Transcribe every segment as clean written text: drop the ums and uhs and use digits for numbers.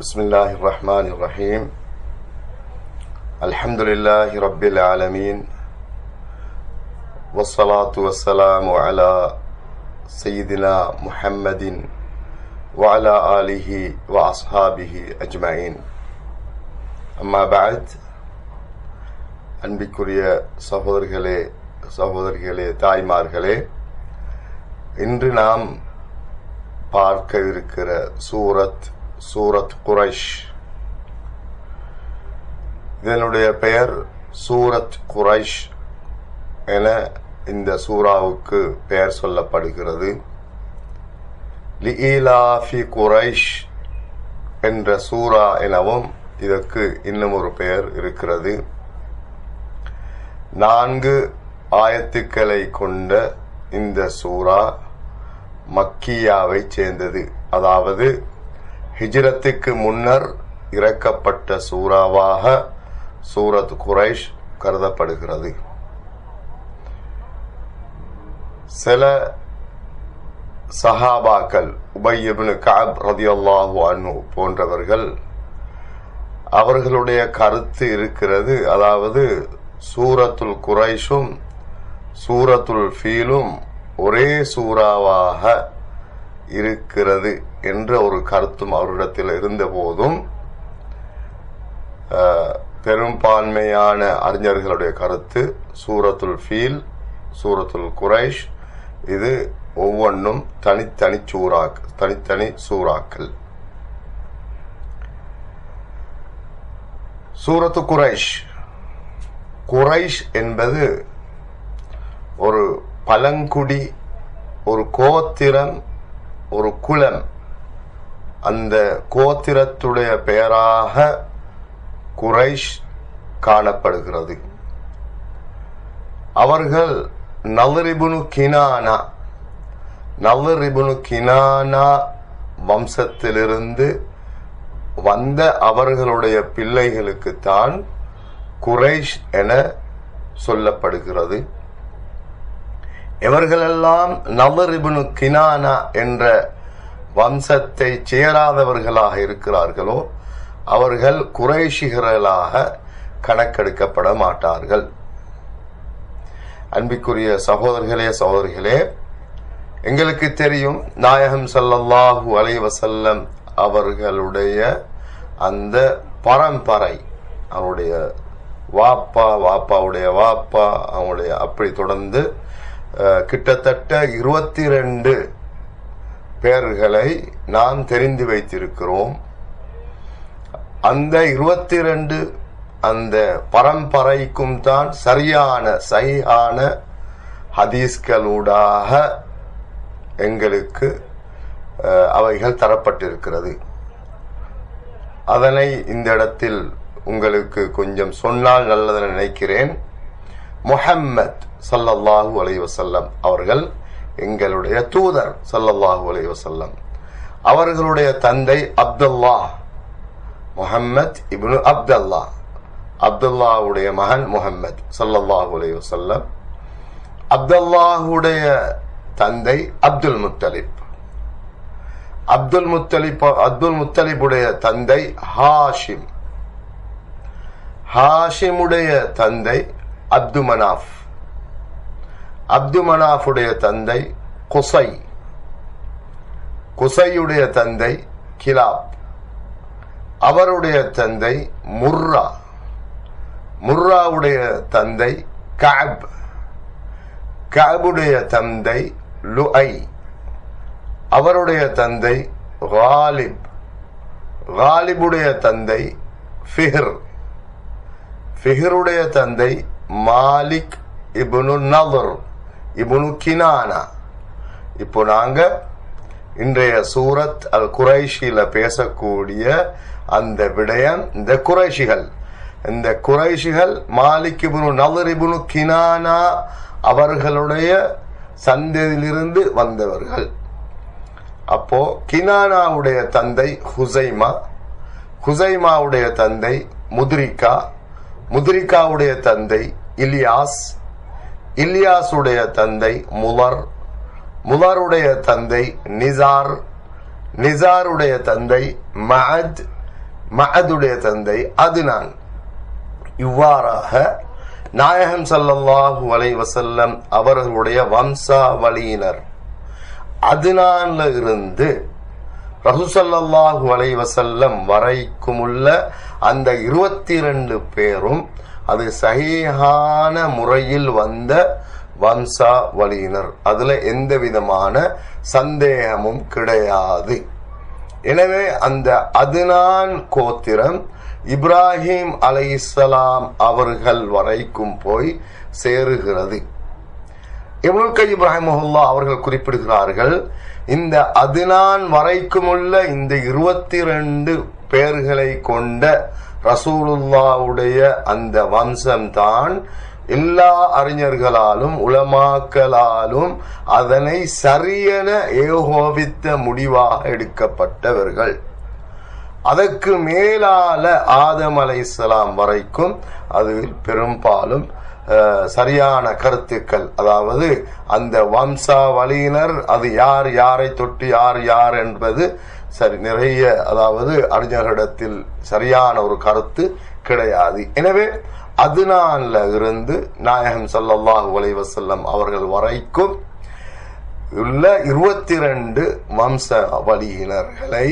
بسم الله الرحمن الرحيم الحمد لله رب العالمين والصلاة والسلام على سيدنا محمد وعلى آله وأصحابه أجمعين أما بعد அன்பிற்குரிய சகோதரிகளே தாய்மார்களே, இன்று நாம் பார்க்க இருக்கிற சூரத் குரைஷ். இதனுடைய பெயர் சூரத் குரைஷ் என இந்த சூராவுக்கு பெயர் சொல்லப்படுகிறது. லிஈலாஃபி குரைஷ் என்ற சூரா எனவும் இதற்கு இன்னும் ஒரு பெயர் இருக்கிறது. 4 ஆயத்துக்களை கொண்ட இந்த சூரா மக்கியாவை சேர்ந்தது, அதாவது ஹிஜ்ரத்துக்கு முன்னர் இறக்கப்பட்ட சூறாவாக சூரத் குரைஷ் கருதப்படுகிறது. சில சஹாபாக்கள் உபய் இப்னு கஅப் ரலியல்லாஹு அன்ஹு போன்றவர்கள், அவர்களுடைய கருத்து இருக்கிறது, அதாவது சூரத்துல் குரைஷும் சூரத்துல் ஃபீலும் ஒரே சூறாவாக இருக்கிறது என்ற ஒரு கருத்தும் அவரிடத்தில் இருந்த போதும், பெரும்பான்மையான அறிஞர்களுடைய கருத்து சூரத்துல் ஃபீல் சூரத்துல் குரைஷ் இது ஒவ்வொன்றும் தனித்தனி சூறாக்கள். சூரத்து குரைஷ் என்பது ஒரு பழங்குடி, ஒரு கோத்திரம், ஒரு குலம். அந்த கோத்திரத்துடைய பெயராக குரைஷ் காணப்படுகிறது. அவர்கள் நலர் இப்னு கினானா வம்சத்திலிருந்து வந்த அவர்களுடைய பிள்ளைகளுக்குத்தான் குரைஷ் என சொல்லப்படுகிறது. இவர்களெல்லாம் நலர் இப்னு கினானா என்ற வம்சத்தை சேராதவர்களாக இருக்கிறார்களோ அவர்கள் குறைஷிகளாக கணக்கெடுக்கப்பட மாட்டார்கள். அன்பிற்குரிய சகோதரிகளே, எங்களுக்கு தெரியும் நாயகம் ஸல்லல்லாஹு அலைஹி வஸல்லம் அவர்களுடைய அந்த பரம்பரை, அவருடைய வாப்பாவுடைய வாப்பா, அவங்களுடைய அப்படி தொடர்ந்து கிட்டத்தட்ட 22 பேர்களை நாம் தெரிந்து வைத்திருக்கிறோம். அந்த 22 அந்த பரம்பரைக்கும் தான் சஹீஹான ஹதீஸ்களூடாக எங்களுக்கு அவைகள் தரப்பட்டிருக்கிறது. அதனை இந்த இடத்தில் உங்களுக்கு கொஞ்சம் சொன்னால் நல்லதென நினைக்கிறேன். முஹம்மத் ஸல்லல்லாஹு அலைஹி வஸல்லம் அவர்கள் எங்களுடைய தூதர் ஸல்லல்லாஹு அலைஹி வஸல்லம். அவர்களுடைய தந்தை அப்துல்லாஹ், முஹம்மத் இப்னு அப்துல்லாவுடைய மகன் முஹம்மத் ஸல்லல்லாஹு அலைஹி வஸல்லம். அப்துல்லாஹுடைய தந்தை அப்துல் முத்தலிபுடைய தந்தை ஹாஷிமுடைய தந்தை அப்து மனாஃபுடைய தந்தை குசையுடைய தந்தை கிலாப், அவருடைய தந்தை முர்ராவுடைய தந்தை கஅபுடைய தந்தை லுஐ, அவருடைய தந்தை காலிபுடைய தந்தை ஃபிஹ்ருடைய தந்தை மாலிக் இப்னு நலர் இப்னு கினானா. இப்போ நாங்க இன்றைய சூரத் அல் குரைஷில பேசக்கூடிய அந்த விடயம், இந்த குரைஷிகள் மாலிக் இப்னு நலர் இப்னு கினானா அவர்களுடைய சந்ததியிலிருந்து வந்தவர்கள். அப்போ கினானாவுடைய தந்தை ஹுசைமாவுடைய தந்தை முத்ரிகாவுடைய தந்தை இலியாசுடைய தந்தை முலருடைய தந்தை நிசாருடைய தந்தை மஅத், மஅதுடைய தந்தை அதுனான். இவ்வாறாக நாயகம் ஸல்லல்லாஹு அலைஹி வஸல்லம் அவர்களுடைய வம்சாவளியினர் அதுனான்ல இருந்து ரசூல் ஸல்லல்லாஹு அலைஹி வஸல்லம் வரைக்குமுள்ள அந்த 22 பேரும் அது சஹீஹான முறையில் வந்த வம்சாவளியினர். அதுல எந்த விதமான சந்தேகமும் கிடையாது. எனவே அந்த அதுனான் கோத்திரம் இப்ராஹிம் அலைஹிஸ்ஸலாம் அவர்கள் வரைக்கும் போய் சேருகிறது. இப்னுல் கய்யிம் ரஹிமஹுல்லாஹ் அவர்கள் குறிப்பிடுகிறார்கள், இந்த அதுனான் வரைக்குமுள்ள இந்த 22 பேர்களை கொண்ட ரசூலுல்லாஹ்வுடைய அந்த வம்சம்தான் எல்லா அறிஞர்களாலும் உலமாக்களாலும் அதனை சரியென ஏகோபித்த முடிவாக எடுக்கப்பட்டவர்கள். அதற்கு மேலால ஆதம் அலைஹிஸ்ஸலாம் வரைக்கும் அது பெரும்பாலும் சரியான கருத்துக்கள், அதாவது அந்த வம்சாவளியினர் அது யார் யாரை தொட்டு யார் யார் என்பது சரி நிறைய, அதாவது அறிஞர்களிடத்தில் சரியான ஒரு கருத்து கிடையாது. எனவே அதுனான்ல இருந்து நாயகம் ஸல்லல்லாஹு அலைஹி வஸல்லம் அவர்கள் வரைக்கும் உள்ள 22 வம்சாவளியினர்களை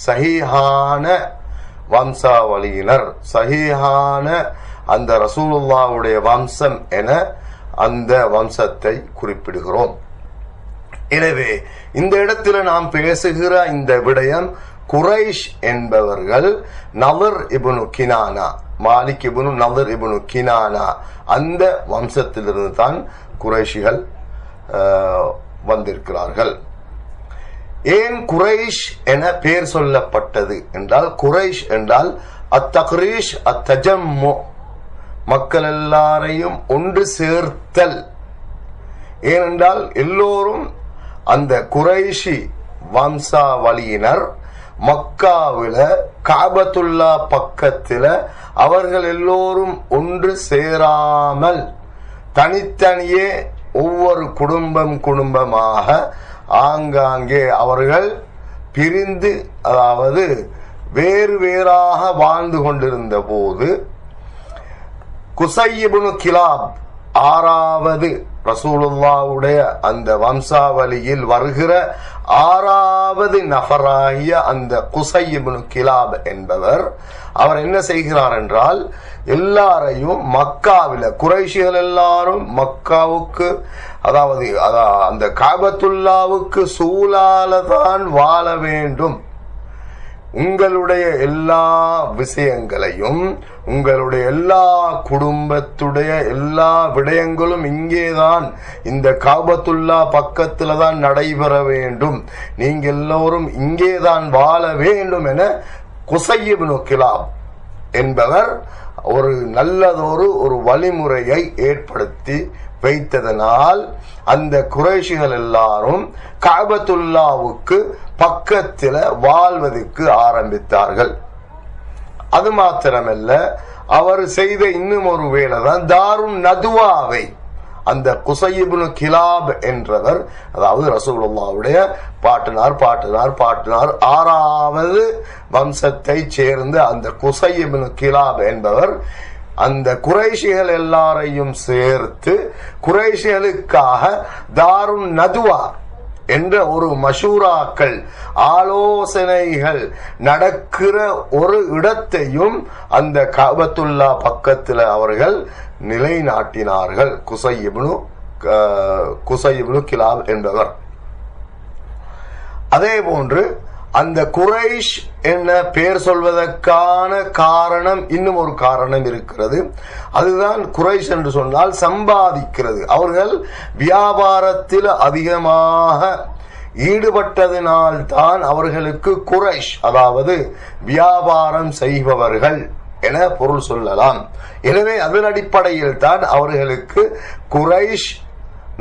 சஹீஹான வம்சாவளியினர், சஹீஹான அந்த ரசூலுல்லாஹ்வுடைய வம்சம் என அந்த வம்சத்தை குறிப்பிடுகிறோம். எனவே இந்த இடத்துல நாம் பேசுகிற இந்த விடயம் குரைஷ் என்பவர்கள் நதர் இப்னு கினானா, மாலிக் இப்னு நதர் இப்னு கினானா அந்த வம்சத்திலிருந்து தான் குரைஷிகள் வந்திருக்கிறார்கள். ஏன் குரைஷ் என பெயர் சொல்லப்பட்டது என்றால், குரைஷ் என்றால் அத்தக்ரீஷ் அத்தஜம்மு, மக்கள் எல்லாரையும் ஒன்று சேர்த்தல். ஏனென்றால் எல்லோரும் அந்த குரைஷி வம்சாவளியினர் மக்காவில காபத்துல்லா பக்கத்தில அவர்கள் எல்லோரும் ஒன்று சேராமல் தனித்தனியே ஒவ்வொரு குடும்பமாக ஆங்காங்கே அவர்கள் பிரிந்து, அதாவது வேறு வேறாக வாழ்ந்து கொண்டிருந்த போது குஸை இப்னு கிலாப் 6வது ரசூலுல்லாஹ்வுடைய அந்த வம்சாவளியில் வருகிற 6வது நபராகிய அந்த குஸை இப்னு கிலாப் என்பவர் அவர் என்ன செய்கிறார் என்றால், எல்லாரையும் மக்காவில குறைஷிகள் எல்லாரும் மக்காவுக்கு, அதாவது அந்த காபத்துல்லாவுக்கு சூழாலதான் வாழ வேண்டும், உங்களுடைய எல்லா விஷயங்களையும் உங்களுடைய எல்லா குடும்பத்துடைய எல்லா விடயங்களும் இங்கேதான் இந்த காபத்துல்லா பக்கத்துல தான் நடைபெற வேண்டும், நீங்க எல்லோரும் இங்கேதான் வாழ வேண்டும் என குஸை இப்னு கிலாப் என்பவர் ஒரு நல்லதொரு ஒரு வழிமுறையை ஏற்படுத்தி வைத்ததனால் அந்த குறைஷிகள் எல்லாரும் காபத்துல்லாவுக்கு பக்கத்தில் வாழ்வதற்கு ஆரம்பித்தார்கள். அது மாத்திரமல்ல, அவர் செய்த இன்னும் ஒரு வேலை தான் தாருன் நதுவாவை அந்த குஸை இப்னு கிலாப் என்றவர், அதாவது ரசூலுல்லாஹ்வுடைய பாட்டனார் 6வது வம்சத்தை சேர்ந்த அந்த குஸை இப்னு கிலாப் என்பவர் அந்த குறைஷிகள் எல்லாரையும் சேர்த்து குறைஷிகளுக்காக தாருன் நதுவா என்ற ஒரு மஷூராக்கள் ஆலோசனைகள் நடக்கிற ஒரு இடத்தையும் அந்த காபத்துல்லா பக்கத்தில் அவர்கள் நிலைநாட்டினார்கள். குஸை இப்னு கிலாப் என்பவர். அதே போன்று அந்த குரைஷ் என்ன பெயர் சொல்வதற்கான காரணம், இன்னும் ஒரு காரணம் இருக்கிறது. அதுதான் குரைஷ் என்று சொன்னால் சம்பாதிக்கிறது. அவர்கள் வியாபாரத்தில் அதிகமாக ஈடுபட்டதினால்தான் அவர்களுக்கு குரைஷ், அதாவது வியாபாரம் செய்பவர்கள் என பொருள் சொல்லலாம். எனவே அதன் அடிப்படையில் தான் அவர்களுக்கு குரைஷ்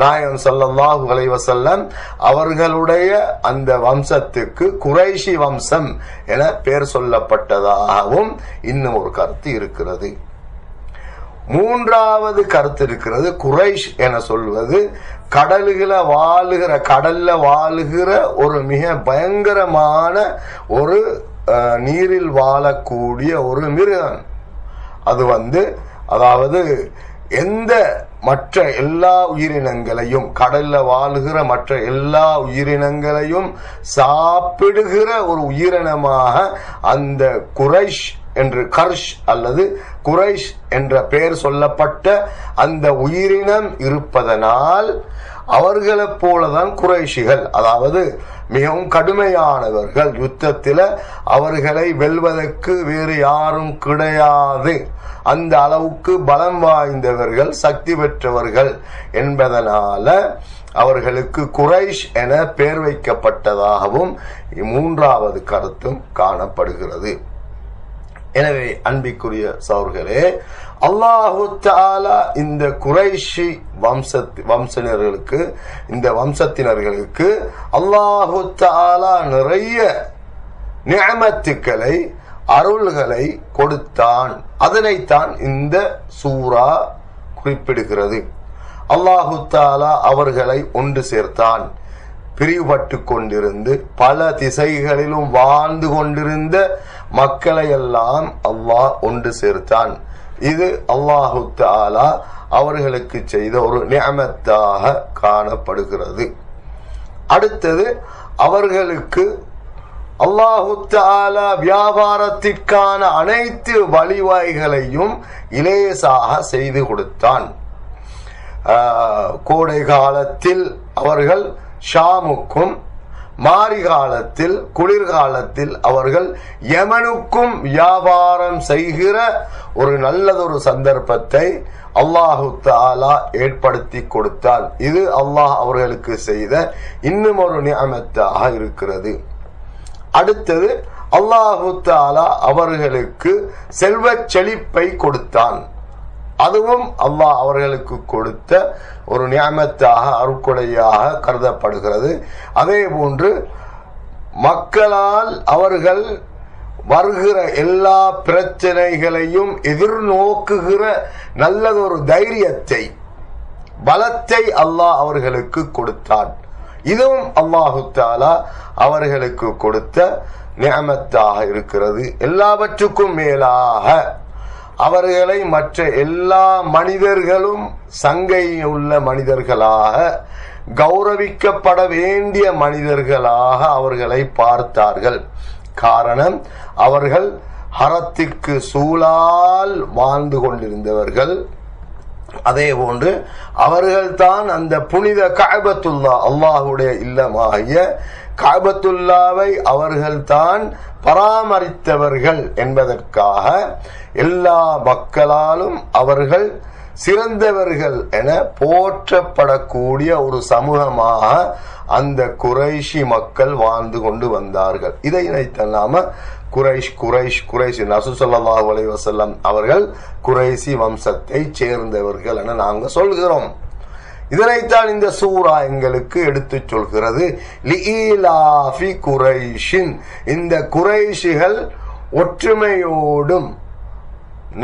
நாயகம் ஸல்லல்லாஹு அலைஹி வஸல்லம் அவர்களுடைய அந்த வம்சத்துக்கு குறைஷி வம்சம் என பெயர் சொல்லப்பட்டதாகவும் இன்னும் ஒரு கருத்து இருக்கிறது. 3வது கருத்து இருக்கிறது. குறைஷ் என சொல்வது கடல்ல வாழுகிற ஒரு மிக பயங்கரமான ஒரு நீரில் வாழக்கூடிய ஒரு மிருகம். அது அதாவது எந்த மற்ற எல்லா உயிரினங்களையும், கடல்ல வாழ்கிற மற்ற எல்லா உயிரினங்களையும் சாப்பிடுகிற ஒரு உயிரினமாக அந்த குரைஷ் என்று, கர்ஷ் அல்லது குரைஷ் என்ற பெயர் சொல்லப்பட்ட அந்த உயிரினம் இருப்பதனால் அவர்களைப் போலதான் குறைஷிகள், அதாவது மிகவும் கடுமையானவர்கள். யுத்தத்தில் அவர்களை வெல்வதற்கு வேறு யாரும் கிடையாது. அந்த அளவுக்கு பலம் வாய்ந்தவர்கள், சக்தி பெற்றவர்கள் என்பதனால அவர்களுக்கு குரைஷ் என பெயர் வைக்கப்பட்டதாகவும் மூன்றாவது கருத்தும் காணப்படுகிறது. எனவே அன்பிற்குரிய சகோதரர்களே, அல்லாஹு தஆலா இந்த குரைஷி வம்சத்தினர்களுக்கு, இந்த வம்சத்தினர்களுக்கு அல்லாஹு தஆலா நிறைய நிஅமத்துக்களை, அருள்களை கொடுத்தான். அதனைத்தான் இந்த சூரா குறிப்பிடுகிறது. அல்லாஹு தஆலா அவர்களை ஒன்று சேர்த்தான். பிரிவுபட்டு கொண்டிருந்து பல திசைகளிலும் வாழ்ந்து கொண்டிருந்த மக்களை எல்லாம் அல்லாஹ் ஒன்று சேர்த்தான். இது அல்லாஹு தஆலா அவர்களுக்கு செய்த ஒரு நிஅமத்தாக காணப்படுகிறது. அடுத்தது, அவர்களுக்கு அல்லாஹு தஆலா வியாபாரத்திற்கான அனைத்து வழிவகைகளையும் இலேசாக செய்து கொடுத்தான். கோடை காலத்தில் அவர்கள் ஷாமுக்கும், மாரி காலத்தில், குளிர்காலத்தில் அவர்கள் யமனுக்கும் வியாபாரம் செய்கிற ஒரு நல்லதொரு சந்தர்ப்பத்தை அல்லாஹு தஆலா ஏற்படுத்தி கொடுத்தான். இது அல்லாஹ் அவர்களுக்கு செய்த இன்னும் ஒரு நிஅமத்தாக இருக்கிறது. அடுத்தது, அல்லாஹு தஆலா அவர்களுக்கு செல்வச் செழிப்பை கொடுத்தான். அதுவும் அல்லாஹ் அவர்களுக்கு கொடுத்த ஒரு நிஅமத்தாக, அருட்கொடையாக கருதப்படுகிறது. அதே போன்று மக்களால் அவர்கள் வருகிற எல்லா பிரச்சனைகளையும் எதிர்நோக்குகிற நல்லதொரு தைரியத்தை, பலத்தை அல்லாஹ் அவர்களுக்கு கொடுத்தான். இதுவும் அல்லாஹு தஆலா அவர்களுக்கு கொடுத்த நிஅமத்தாக இருக்கிறது. எல்லாவற்றுக்கும் மேலாக அவர்களை மற்ற எல்லா மனிதர்களும் சங்கை உள்ள மனிதர்களாக, கௌரவிக்கப்பட வேண்டிய மனிதர்களாக அவர்களை பார்த்தார்கள். காரணம், அவர்கள் ஹரத்திற்கு சூழால் வாழ்ந்து கொண்டிருந்தவர்கள். அதே போன்று அவர்கள்தான் அந்த புனித கஅபத்துல்லா, அல்லாஹுடைய இல்லமாகிய கஅபத்துல்லாவை அவர்கள்தான் பராமரித்தவர்கள் என்பதற்காக எல்லா மக்களாலும் அவர்கள் சிறந்தவர்கள் என போற்றப்படக்கூடிய ஒரு சமூகமாக அந்த குறைஷி மக்கள் வாழ்ந்து கொண்டு வந்தார்கள். இதை நினைத்தல்லாம குறைஷ் குறைஷ் குறைஷ் ரசூல் ஸல்லல்லாஹு அலைஹி வஸல்லம் அவர்கள் குறைசி வம்சத்தை சேர்ந்தவர்கள் என நாங்கள் சொல்கிறோம். இதனைத்தான் இந்த சூரா எங்களுக்கு எடுத்து சொல்கிறது. லிஈலாஃபி குரைஷின், இந்த குறைஷிகள் ஒற்றுமையோடும்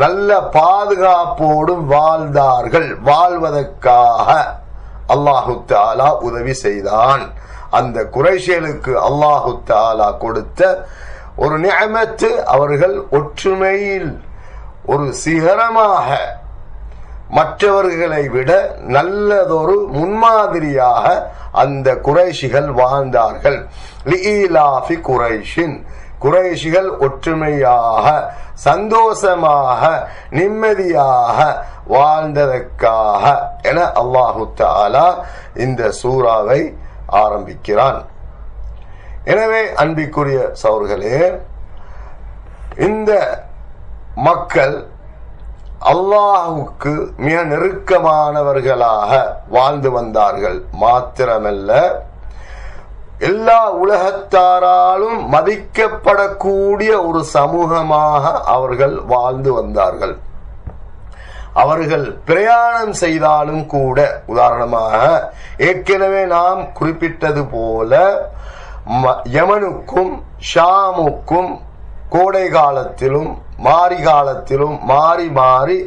நல்ல பாதுகாப்போடும் வாழ்ந்தார்கள். வாழ்வதற்காக அல்லாஹு தஆலா உதவி செய்தான். அந்த குறைஷிகளுக்கு அல்லாஹு தஆலா கொடுத்த ஒரு நிஅமத்து, அவர்கள் ஒற்றுமையில் ஒரு சிகரமாக மற்றவர்களை விட நல்லதொரு முன்மாதிரியாக அந்த குறைஷிகள் வாழ்ந்தார்கள். லிஈலாஃபி குரைஷின், குறைஷிகள் ஒற்றுமையாக, சந்தோஷமாக, நிம்மதியாக வாழ்ந்ததற்காக என அல்லாஹு தஆலா இந்த சூராவை ஆரம்பிக்கிறான். எனவே அன்பிற்குரிய சகோதரர்களே, இந்த மக்கள் அல்லாஹுக்கு மிக நெருக்கமானவர்களாக வாழ்ந்து வந்தார்கள். மாத்திரமல்ல, எல்லா உலகத்தாராலும் மதிக்கப்படக்கூடிய ஒரு சமூகமாக அவர்கள் வாழ்ந்து வந்தார்கள். அவர்கள் பிரயாணம் செய்தாலும் கூட, உதாரணமாக ஏற்கனவே நாம் குறிப்பிட்டது போல, யமனுக்கும் ஷாமுக்கும் கோடை காலத்திலும் மாரி காலத்திலும் மாறி மாறி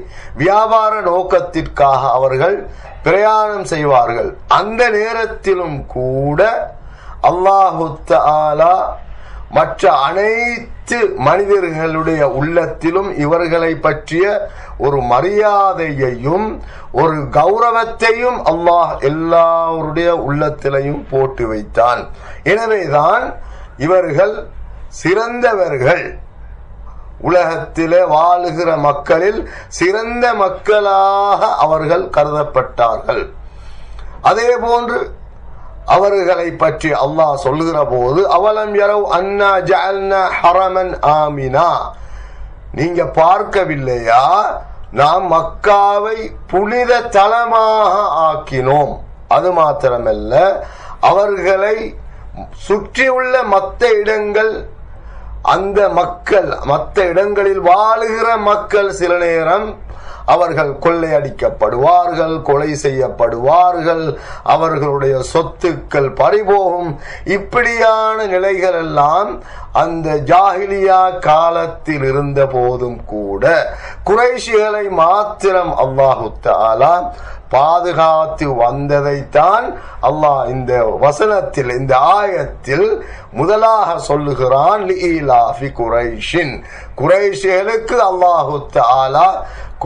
வியாபார நோக்கத்திற்காக அவர்கள் பிரயாணம் செய்வார்கள். அந்த நேரத்திலும் கூட அல்லாஹு தஆலா மற்ற அனைத்து மனிதர்களுடைய உள்ளத்திலும் இவர்களை பற்றிய ஒரு மரியாதையையும் ஒரு கௌரவத்தையும் அல்லாஹ் எல்லாருடைய உள்ளத்திலையும் போட்டு வைத்தான். எனவேதான் இவர்கள் சிறந்தவர்கள், உலகத்திலே வாழுகிற மக்களில் சிறந்த மக்களாக அவர்கள் கருதப்பட்டார்கள். அதே போன்று அவர்களை பற்றி அல்லாஹ் சொல்லுகிற போது, அவலம் யரவ் அன்னா ஜஅல்னா ஹரமன் ஆமினா, நீங்க பார்க்கவில்லையா நாம் மக்காவை புனித தலமாக ஆக்கினோம். அது மாத்திரமல்ல, அவர்களை சுற்றியுள்ள மற்ற இடங்கள், அந்த மக்கள் மற்ற இடங்களில் வாழுகிற மக்கள் சில நேரம் அவர்கள் கொள்ளையடிக்கப்படுவார்கள், கொலை செய்யப்படுவார்கள், அவர்களுடைய சொத்துக்கள் பறிபோகும். இப்படியான நிலைகள் எல்லாம் அந்த ஜாஹிலியா காலத்தில் இருந்த போதும் கூட குறைஷிகளை மாத்திரம் அல்லாஹு தஆலா பாதுகாத்து வந்ததைத்தான் அல்லாஹ் இந்த வசனத்தில், இந்த ஆயத்தில் முதலாக சொல்லுகிறான். லீலாஃபி குரைஷின், குறைஷிகளுக்கு அல்லாஹு தஆலா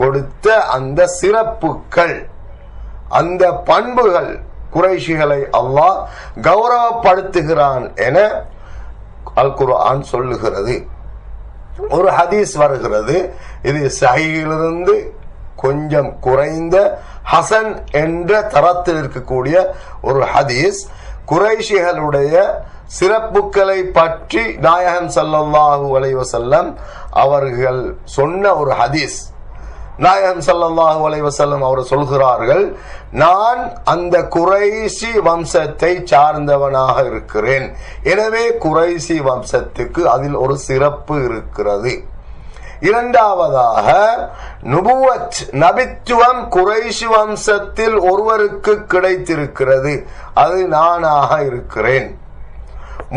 கொடுத்த அந்த சிறப்புகள், அந்த பண்புகள், குறைஷிகளை அல்லாஹ் கௌரவப்படுத்துகிறான் என அல் குர்ஆன் சொல்லுகிறது. ஒரு ஹதீஸ் வருகிறது, இது சஹீஹிலிருந்து கொஞ்சம் குறைந்த ஹசன் என்ற தரத்தில் இருக்கக்கூடிய ஒரு ஹதீஸ். குறைஷிகளுடைய சிறப்புகளை பற்றி நாயகம் ஸல்லல்லாஹு அலைஹி வஸல்லம் அவர்கள் சொன்ன ஒரு ஹதீஸ். நாயகம் ஸல்லல்லாஹு அலைஹி வஸல்லம் அவர் சொல்கிறார்கள், நான் அந்த குறைஷி வம்சத்தை சார்ந்தவனாக இருக்கிறேன். எனவே குறைஷி வம்சத்துக்கு அதில் ஒரு சிறப்பு இருக்கிறது. இரண்டாவதாக, நுபுவத், நபித்துவம் குறைஷி வம்சத்தில் ஒருவருக்கு கிடைத்திருக்கிறது, அது நானாக இருக்கிறேன்.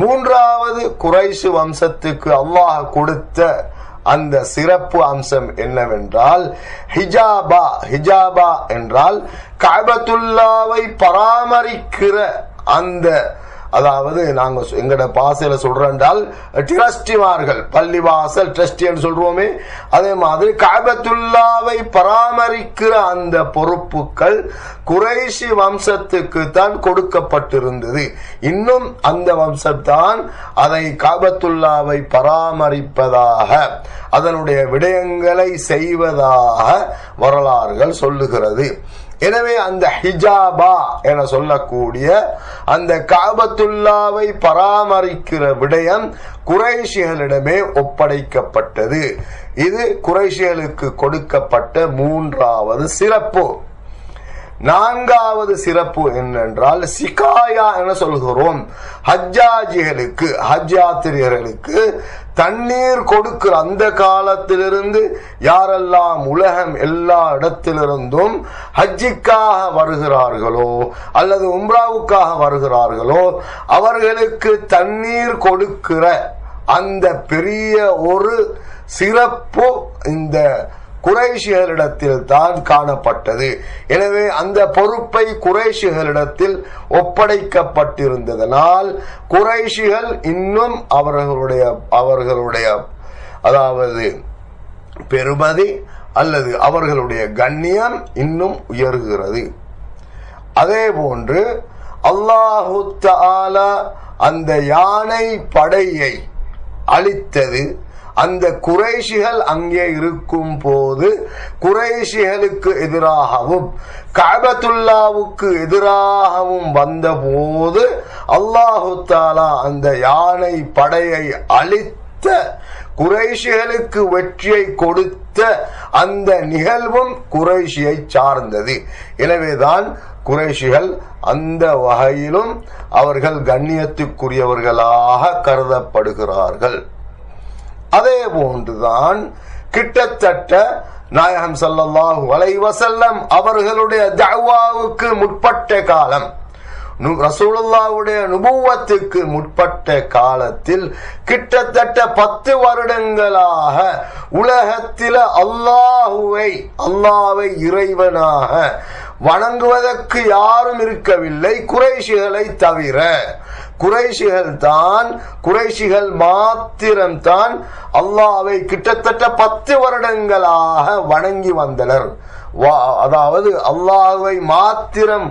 மூன்றாவது, குறைஷி வம்சத்துக்கு அல்லாஹ் கொடுத்த அந்த சிறப்பு அம்சம் என்னவென்றால் ஹிஜாபா. ஹிஜாபா என்றால் கஅபத்துல்லாவை பராமரிக்கிற அந்த, அதாவது நாங்க எங்கட பாசையில சொல்றோம் ட்ரஸ்டிமார்கள், பள்ளிவாசல் ட்ரஸ்டி என்று சொல்றோமே, அதே மாதிரி கஅபத்துல்லாவை பராமரிக்கிற அந்த பொறுப்புகள் குறைஷி வம்சத்துக்கு தான் கொடுக்கப்பட்டிருந்தது. இன்னும் அந்த வம்சத்தான் அதை கஅபத்துல்லாவை பராமரிப்பதாக, அதனுடைய விடயங்களை செய்வதாக வரலாறுகள் சொல்லுகிறது. எனவே அந்த ஹிஜாபா என சொல்லக்கூடிய அந்த கஅபத்துல்லாவை பராமரிக்கிற விடயம் குறைஷிகளிடமே ஒப்படைக்கப்பட்டது. இது குறைஷிகளுக்கு கொடுக்கப்பட்ட மூன்றாவது சிறப்பு. நான்காவது சிறப்பு என்னென்றால் சிகாயா என சொல்கிறோம். ஹஜ்ஜாஜிகளுக்கு, ஹஜ் யாத்திரிகர்களுக்கு தண்ணீர் கொடுக்கிற, அந்த காலத்திலிருந்து யாரெல்லாம் உலகம் எல்லா இடத்திலிருந்தும் ஹஜ்ஜிக்காக வருகிறார்களோ அல்லது உம்ராவுக்காக வருகிறார்களோ அவர்களுக்கு தண்ணீர் கொடுக்கிற அந்த பெரிய ஒரு சிறப்பு இந்த குறைஷிகளிடத்தில் தான் காணப்பட்டது. எனவே அந்த பொறுப்பை குறைஷிகளிடத்தில் ஒப்படைக்கப்பட்டிருந்ததனால் குறைஷிகள் இன்னும் அவர்களுடைய அதாவது பெருமதி அல்லது அவர்களுடைய கண்ணியம் இன்னும் உயர்கிறது. அதே போன்று அல்லாஹு தஆலா அந்த யானை படையை அழித்தது அந்த குறைஷிகள் அங்கே இருக்கும் போது குறைஷிகளுக்கு எதிராகவும் கஅபத்துல்லாவுக்கு எதிராகவும் வந்த போது அல்லாஹு தஆலா அந்த யானை படையை அழித்த, குறைஷிகளுக்கு வெற்றியை கொடுத்த அந்த நிகழ்வும் குறைஷியை சார்ந்தது. எனவேதான் குறைஷிகள் அந்த வகையிலும் அவர்கள் கண்ணியத்துக்குரியவர்களாக கருதப்படுகிறார்கள். அதே போன்றுதான் கிட்டத்தட்ட நாயகம் ஸல்லல்லாஹு அலைஹி வஸல்லம் அவர்களுடைய தஅவாவுக்கு முற்பட்ட காலம், ரசூலுல்லாஹ்வுடைய நுபுவத்துக்கு முற்பட்ட காலத்தில் கிட்டத்தட்ட 10 வருடங்களாக உலகத்தில் அல்லாஹ்வை இறைவனாக வணங்குவதற்கு யாரும் இருக்கவில்லை குறைஷிகளை தவிர. குறைஷிகள் மாத்திரம்தான் அல்லாஹ்வை கிட்டத்தட்ட 10 வருடங்களாக வணங்கி வந்தனர். அதாவது அல்லாஹ்வை மாத்திரம்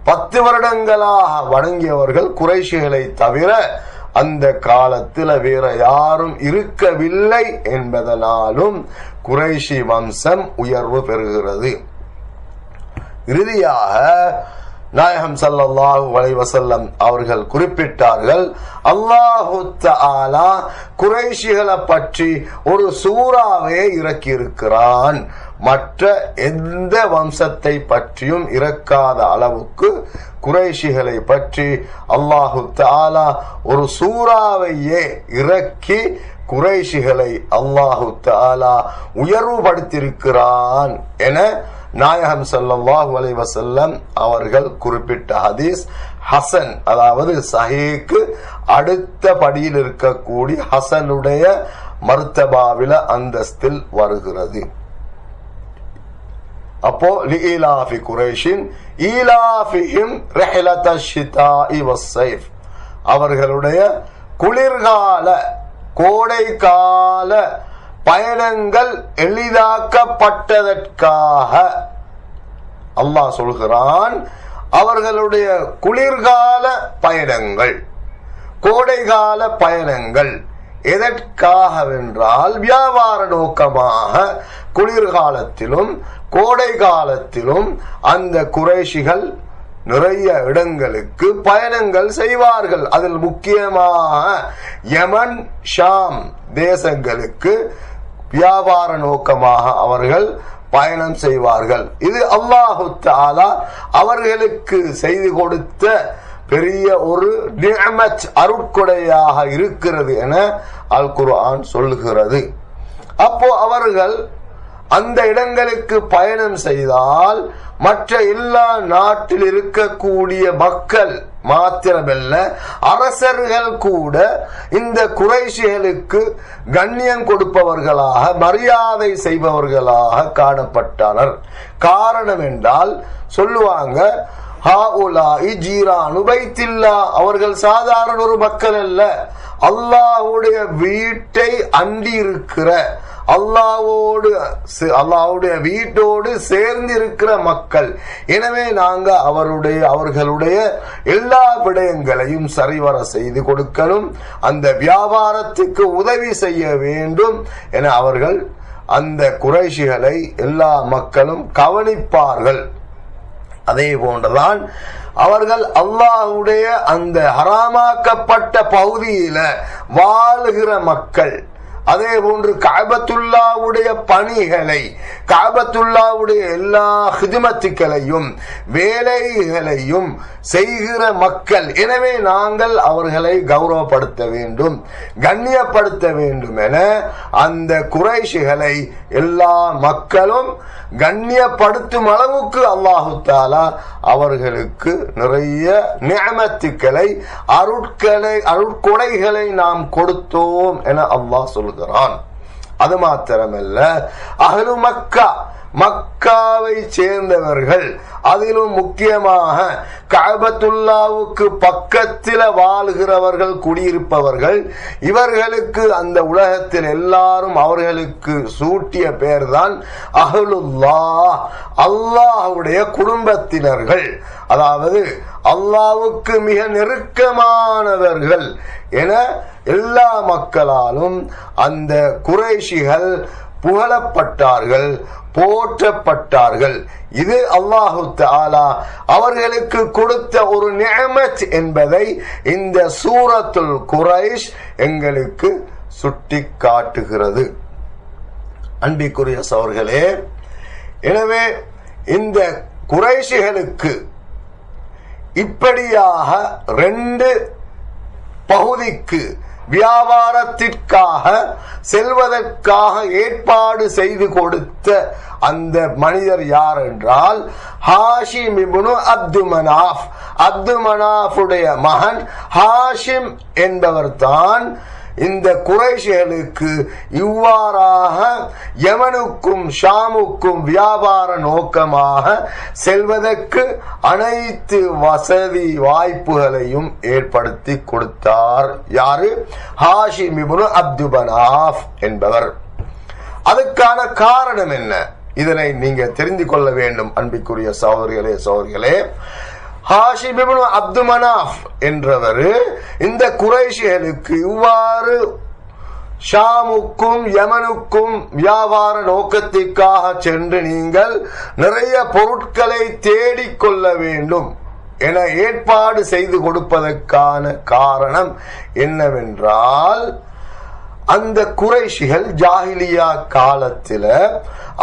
10 வருடங்களாக வணங்கியவர்கள் குறைஷிகளை தவிர அந்த காலத்தில் வேற யாரும் இருக்கவில்லை என்பதனாலும் குறைஷி வம்சம் உயர்வு பெறுகிறது. இறுதியாக நாயகம் ஸல்லல்லாஹு அலைஹி வஸல்லம் அவர்கள் குறிப்பிட்டார்கள், அல்லாஹு தஆலா குறைஷிகளை பற்றி ஒரு சூறாவை இறக்கி இருக்கிறான். மற்ற எந்த வம்சத்தை பற்றியும் இறக்காத அளவுக்கு குறைஷிகளை பற்றி அல்லாஹு தஆலா ஒரு சூறாவையே இறக்கி குறைஷிகளை அல்லாஹு தஆலா உயர்வுபடுத்தியிருக்கிறான் என நாயகம் ஸல்லல்லாஹு அலைஹி வஸல்லம் அவர்கள் குறிப்பிட்ட ஹதீஸ் ஹசன், அதாவது சஹீஹ்க்கு அடுத்த படியில் இருக்கக்கூடிய ஹசனுடைய மர்தபாவில அந்தஸ்தில் வருகிறது. அப்போ லிஇலாஃபி குரைஷின் ஈலாஃபிஹிம் ரிஹ்லத்தஷ் ஷிதாஇ வஸ்ஸைஃப், அவர்களுடைய குளிர்கால கோடைக்கால பயணங்கள் எளிதாக்கப்பட்டதற்காக அல்லாஹ் சொல்கிறான், அவர்களுடைய குளிர்கால பயணங்கள் கோடைகால பயணங்கள் எதற்காகவென்றால் வியாபார நோக்கமாக குளிர்காலத்திலும் கோடை காலத்திலும் அந்த குறைஷிகள் நிறைய இடங்களுக்கு பயணங்கள் செய்வார்கள். அதில் முக்கியமாக யமன் ஷாம் தேசங்களுக்கு வியாபார நோக்கமாக அவர்கள் பயணம் செய்வார்கள். இது அல்லாஹு தஆலா அவர்களுக்கு செய்து கொடுத்த பெரிய ஒரு நிஅமத் அருட்கொடையாக இருக்கிறது என அல் குர்ஆன் சொல்லுகிறது. அப்போ அவர்கள் அந்த இடங்களுக்கு பயணம் செய்தால் மற்ற எல்லா நாட்டில் இருக்கக்கூடிய மக்கள் மாத்திரமல்ல, அரசர்கள் கூட இந்த குறைஷிகளுக்கு கண்ணியம் கொடுப்பவர்களாக மரியாதை செய்பவர்களாக காணப்பட்டனர். காரணம் என்றால் சொல்லுவாங்க, ஹாஉலாஇ ஜீரானு பைத்தில்லா, அவர்கள் சாதாரண ஒரு மக்கள் அல்ல, அல்லாஹ்வுடைய வீட்டை அண்டி இருக்கிற அல்லாஹ்வுடைய வீட்டோடு சேர்ந்து இருக்கிற மக்கள். எனவே நாங்க அவர்களுடைய எல்லா விடயங்களையும் சரிவர செய்து கொடுக்கணும், அந்த வியாபாரத்துக்கு உதவி செய்ய வேண்டும் என அவர்கள் அந்த குறைஷிகளை எல்லா மக்களும் கவனிப்பார்கள். அதே போன்றுதான் அவர்கள் அல்லாஹ்வுடைய அந்த ஹராமாக்கப்பட்ட பகுதியில வாழ்கிற மக்கள், அதே போன்று கஅபத்துல்லாஹ்வுடைய பணிகளை, கஅபத்துல்லாஹ்வுடைய எல்லா ஹிதுமத்துக்களையும் வேலைகளையும் செய்கிற மக்கள். எனவே நாங்கள் அவர்களை கௌரவப்படுத்த வேண்டும், கண்ணியப்படுத்த வேண்டும் என அந்த குறைஷிகளை எல்லா மக்களும் கண்ணியப்படுத்தும் அளவுக்கு அல்லாஹு தஆலா அவர்களுக்கு நிறைய நிஅமத்துக்களை அருட்கொடைகளை நாம் கொடுத்தோம் என அல்லாஹ் சொல்கிறான். அது மாத்திரமல்ல, அஹ்லு மக்காவை சேர்ந்தவர்கள், அதிலும் முக்கியமாக கஅபத்துல்லாஹ்வுக்கு பக்கத்தில் வாழ்கிறவர்கள், குடியிருப்பவர்கள், இவர்களுக்கு அந்த உலகத்தில் எல்லாரும் அவர்களுக்கு சூட்டிய பெயர் தான் அஹ்லுல்லாஹ், அல்லாஹ்வுடைய குடும்பத்தினர்கள், அதாவது அல்லாஹ்வுக்கு மிக நெருக்கமானவர்கள் என எல்லா மக்களாலும் அந்த குறைஷிகள் புகழப்பட்டார்கள், போற்றப்பட்டார்கள். இது அல்லாஹு தஆலா அவர்களுக்கு கொடுத்த ஒரு நிஅமத் என்பதை இந்த சூரத்துல் குரைஷ் எங்களுக்கு சுட்டி காட்டுகிறது. அன்பிற்குரிய சகோதரர்களே, எனவே இந்த குறைஷிகளுக்கு இப்படியாக 2 பகுதிக்கு வியாபாரத்திற்காக செல்வதற்காக ஏற்பாடு செய்து கொடுத்த அந்த மனிதர் யார் என்றால் ஹாஷிம் இப்னு அப்து மனாஃப். அப்து மனாஃபுடைய மகன் ஹாஷிம் என்பவர் தான் இந்த குறைஷிகளுக்கு இவ்வாறாக யமனுக்கும் ஷாமுக்கும் வியாபார நோக்கமாக செல்வதற்கு அனைத்து வசதி வாய்ப்புகளையும் ஏற்படுத்தி கொடுத்தார். யாரு? ஹாஷிம் இப்னு அப்து மனாஃப் என்பவர். அதுக்கான காரணம் என்ன? இதனை நீங்க தெரிந்து கொள்ள வேண்டும் அன்பிற்குரிய சகோதரிகளே. ஹாஷிம் இப்னு அப்து மனாஃப் என்றவர் இந்த குறைஷிகளுக்கு இவ்வாறு ஷாமுக்கும் யமனுக்கும் வியாபார நோக்கத்திற்காக சென்று நீங்கள் நிறைய பொருட்களை தேடிக்கொள்ள வேண்டும் என ஏற்பாடு செய்து கொடுப்பதற்கான காரணம் என்னவென்றால், அந்த குறைஷிகள் ஜாஹிலியா காலத்தில்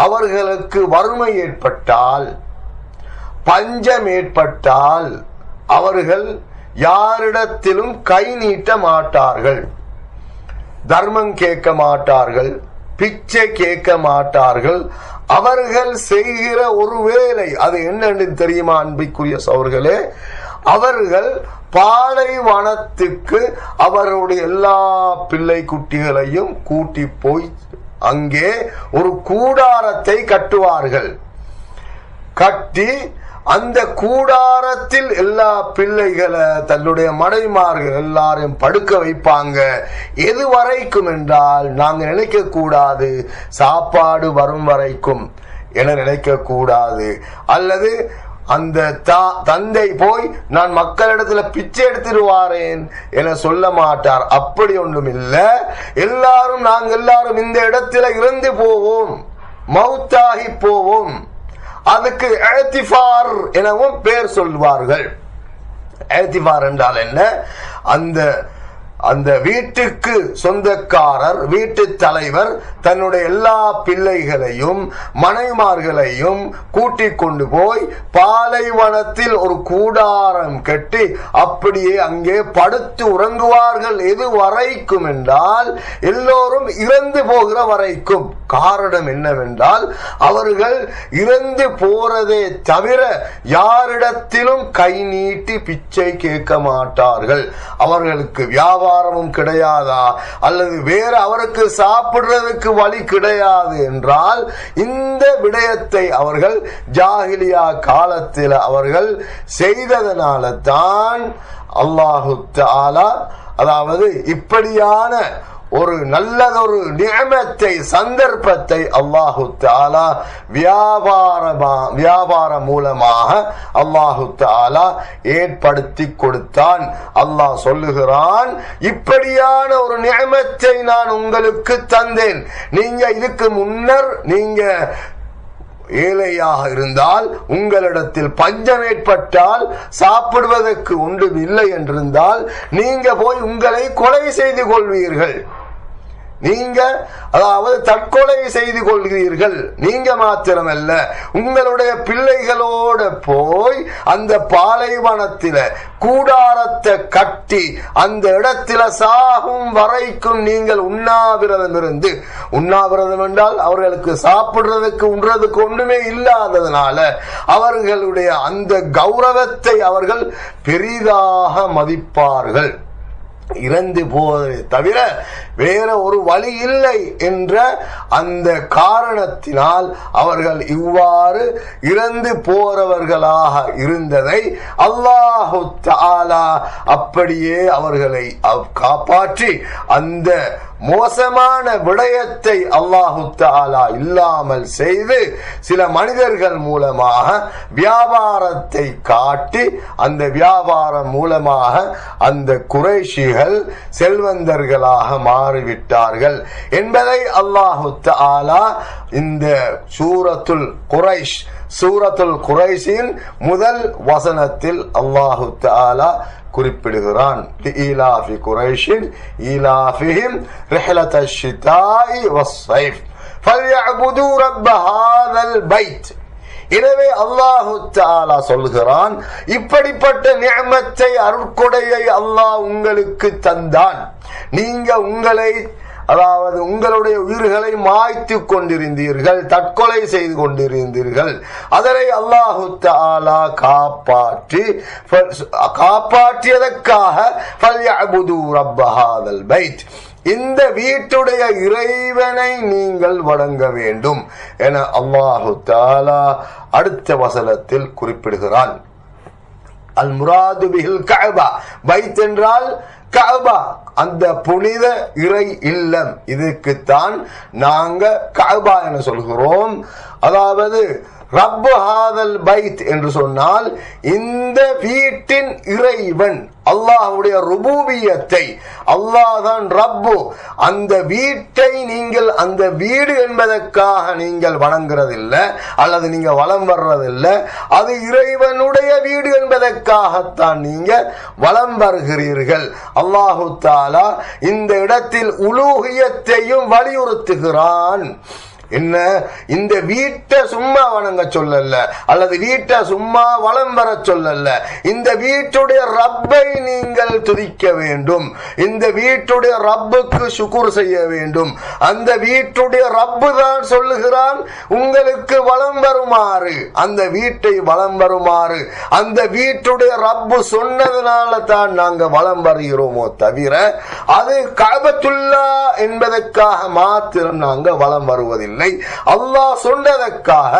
அவர்களுக்கு வறுமை ஏற்பட்டால், பஞ்சம் ஏற்பட்டால் அவர்கள் யாரிடத்திலும் கை நீட்ட மாட்டார்கள், தர்மம் கேட்க மாட்டார்கள், பிச்சை கேட்க மாட்டார்கள். அவர்கள் செய்கிற ஒரு வேலை அது என்னன்னு தெரியுமா அன்பிற்குரிய சகோதரர்களே? அவர்கள் பாலைவனத்துக்கு அவருடைய எல்லா பிள்ளை குட்டிகளையும் கூட்டி போய் அங்கே ஒரு கூடாரத்தை கட்டுவார்கள். கட்டி அந்த கூடாரத்தில் எல்லா பிள்ளைகளை தன்னுடைய மனைவிமார்கள் எல்லாரையும் படுக்க வைப்பாங்க. எது வரைக்கும் என்றால், நாங்க நினைக்க கூடாது சாப்பாடு வரும் வரைக்கும் என நினைக்க கூடாது. அல்லது அந்த தந்தை போய் நான் மக்களிடத்துல பிச்சை எடுத்துருவாரேன் என சொல்ல மாட்டார். அப்படி ஒன்றும் இல்லை. எல்லாரும் நாங்கள் எல்லாரும் இந்த இடத்துல இறந்து போவோம், மௌத்தாகி போவோம். அதுக்கு ஏத்திஃபார் எனவும் பேர் சொல்வார்கள். ஏத்திஃபார் என்றால் என்ன? அந்த வீட்டுக்கு சொந்தக்காரர், வீட்டு தலைவர் தன்னுடைய எல்லா பிள்ளைகளையும் மனைவிமார்களையும் கூட்டிக் கொண்டு போய் பாலைவனத்தில் ஒரு கூடாரம் கட்டி அப்படியே அங்கே படுத்து உறங்குவார்கள். எது வரைக்கும் என்றால், எல்லோரும் இறந்து போகிற வரைக்கும். காரணம் என்னவென்றால், அவர்கள் இறந்து போறதே தவிர யாரிடத்திலும் கை நீட்டி பிச்சை கேட்க மாட்டார்கள். அவர்களுக்கு வியாபாரமும் கிடையாதா அல்லது வேற அவருக்கு சாப்பிடுறதுக்கு வழி கிடையாது என்றால், இந்த விடயத்தை அவர்கள் ஜாஹிலியா காலத்தில் அவர்கள் செய்ததனால தான் அல்லாஹு தஆலா அதாவது இப்படியான ஒரு நல்லதொரு நியமத்தை, சந்தர்ப்பத்தை அல்லாஹு தஆலா வியாபாரம் மூலமாக அல்லாஹு தஆலா ஏற்படுத்தி கொடுத்தான். அல்லாஹ் சொல்லுகிறான், இப்படியான ஒரு நியமத்தை நான் உங்களுக்கு தந்தேன். நீங்க இதுக்கு முன்னர் நீங்க ஏழையாக இருந்தால், உங்களிடத்தில் பஞ்சம் ஏற்பட்டால், சாப்பிடுவதற்கு ஒன்றும் இல்லை என்றிருந்தால், நீங்க போய் உங்களை கொலை செய்து கொள்வீர்கள். நீங்க அதாவது தற்கொலை செய்து கொள்கிறீர்கள். நீங்க மாத்திரமல்ல, உங்களுடைய பிள்ளைகளோட போய் அந்த பாலைவனத்தில கூடாரத்தை கட்டி அந்த இடத்தில சாகும் வரைக்கும் நீங்கள் உண்ணாவிரதம் இருந்து, உண்ணாவிரதம் என்றால் அவர்களுக்கு சாப்பிடுறதுக்கு உண்றதுக்கு ஒன்றுமே இல்லாததுனால அவர்களுடைய அந்த கௌரவத்தை அவர்கள் பெரிதாக மதிப்பார்கள். இறந்து போவதை தவிர வேற ஒரு வழி இல்லை என்ற அந்த காரணத்தினால் அவர்கள் இவ்வாறு இறந்து போறவர்களாக இருந்ததை அல்லாஹு தஆலா அப்படியே அவர்களை காப்பாற்றி அந்த மோசமான விடயத்தை அல்லாஹு தஆலா இல்லாமல் செய்து சில மனிதர்கள் மூலமாக வியாபாரத்தை காட்டி அந்த வியாபாரம் மூலமாக அந்த குறைஷிகள் செல்வந்தர்களாக மாறிவிட்டார்கள் என்பதை அல்லாஹு தஆலா இந்த சூரத்துல் குரைஷின் முதல் வசனத்தில் அல்லாஹு தஆலா குறிப்பிடுகிறான். ஈலாஃபி குரைஷின் ஈலாஃபிஹிம் ரிஹ்லத்தஷ் ஷிதாஇ வஸ்ஸைஃப் ஃபல்யஅ்புது ரப்ப ஹாதல் பைத். எனவே அல்லாஹு தஆலா சொல்கிறான், இப்படிப்பட்ட நிஅமத்தை அருட்கொடையை அல்லாஹ் உங்களுக்கு தந்தான். நீங்க அதாவது உங்களுடைய உயிர்களை மாய்த்து கொண்டிருந்தீர்கள், தற்கொலை செய்து கொண்டிருந்தீர்கள். அதனை அல்லாஹு தஆலா காப்பாற்றியதற்காக ஃபல்யஅபுது ரப்ப ஹாதல் பைத், இந்த வீட்டுடைய இறைவனை நீங்கள் வணங்க வேண்டும் என அல்லாஹு தஆலா அடுத்த வசனத்தில் குறிப்பிடுகிறான். அல் முராது பிஹில் கஅபா, பைத் என்றால் கஅபா, அந்த புனித இறை இல்லம். இதுக்குத்தான் நாங்க கஅபா என சொல்கிறோம். அதாவது ரப்பு ஹாதல் பைத் என்று சொன்னால் இந்த வீட்டின் இறைவன், அல்லாஹ்வுடைய ருபூபியத்தை, அல்லாஹ் தான் ரப்பு. அந்த வீட்டை நீங்கள் அந்த வீடு என்பதற்காக நீங்கள் வணங்குறதில்லை அல்லது நீங்க வலம் வர்றதில்லை, அது இறைவனுடைய வீடு என்பதற்காகத்தான் நீங்க வலம் வருகிறீர்கள். அல்லாஹு தஆலா இந்த இடத்தில் உலூஹியத்தையும் வலியுறுத்துகிறான். என்ன, இந்த வீட்டை சும்மா வணங்க சொல்லல அல்லது வீட்டை சும்மா வலம் வர சொல்லல, இந்த வீட்டுடைய ரப்பை நீங்கள் துதிக்க வேண்டும், இந்த வீட்டுடைய ரப்புக்கு சுக்குர் செய்ய வேண்டும். அந்த வீட்டுடைய ரப்பு தான் சொல்லுகிறான் உங்களுக்கு வலம் வருமாறு, அந்த வீட்டை வலம் வருமாறு அந்த வீட்டுடைய ரப்பு சொன்னதுனால தான் நாங்க வலம் வருகிறோமோ தவிர அது கஅபத்துல்லா என்பதற்காக மாத்திரம் நாங்க வலம் வருவதில்லை. அல்லாஹ் சொன்னதற்காக,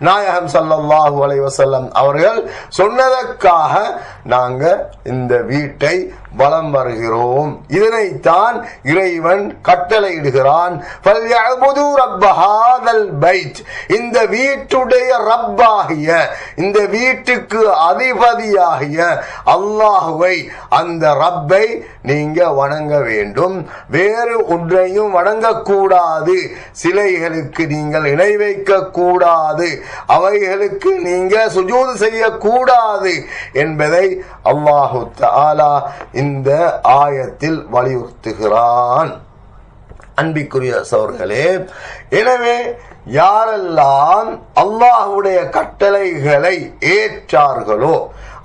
நாயகம் ஸல்லல்லாஹு அலைஹி வஸல்லம் அவர்கள் சொன்னதற்காக நாங்க இந்த வீட்டை வலம் வருகிறோம். இதனைத்தான் இறைவன் கட்டளையிடுகிறான். ஃபல்யஅபுது ரப்ப ஹாதல் பைத், இந்த வீட்டுடைய ரப்பாகிய, இந்த வீட்டுக்கு அதிபதியாகிய அல்லாஹ்வை, அந்த ரப்பை நீங்க வணங்க வேண்டும். வேறு ஒன்றையும் வணங்கக்கூடாது. சிலைகளுக்கு நீங்கள் இணை வைக்க கூடாது, அவைகளுக்கு நீங்க சுஜூது செய்யக்கூடாது என்பதை அல்லாஹு தஆலா இந்த ஆயத்தில் வலியுறுத்துகிறான். அன்பிற்குரிய சகோதரர்களே, எனவே யாரெல்லாம் அல்லாஹ்வுடைய கட்டளைகளை ஏற்றார்களோ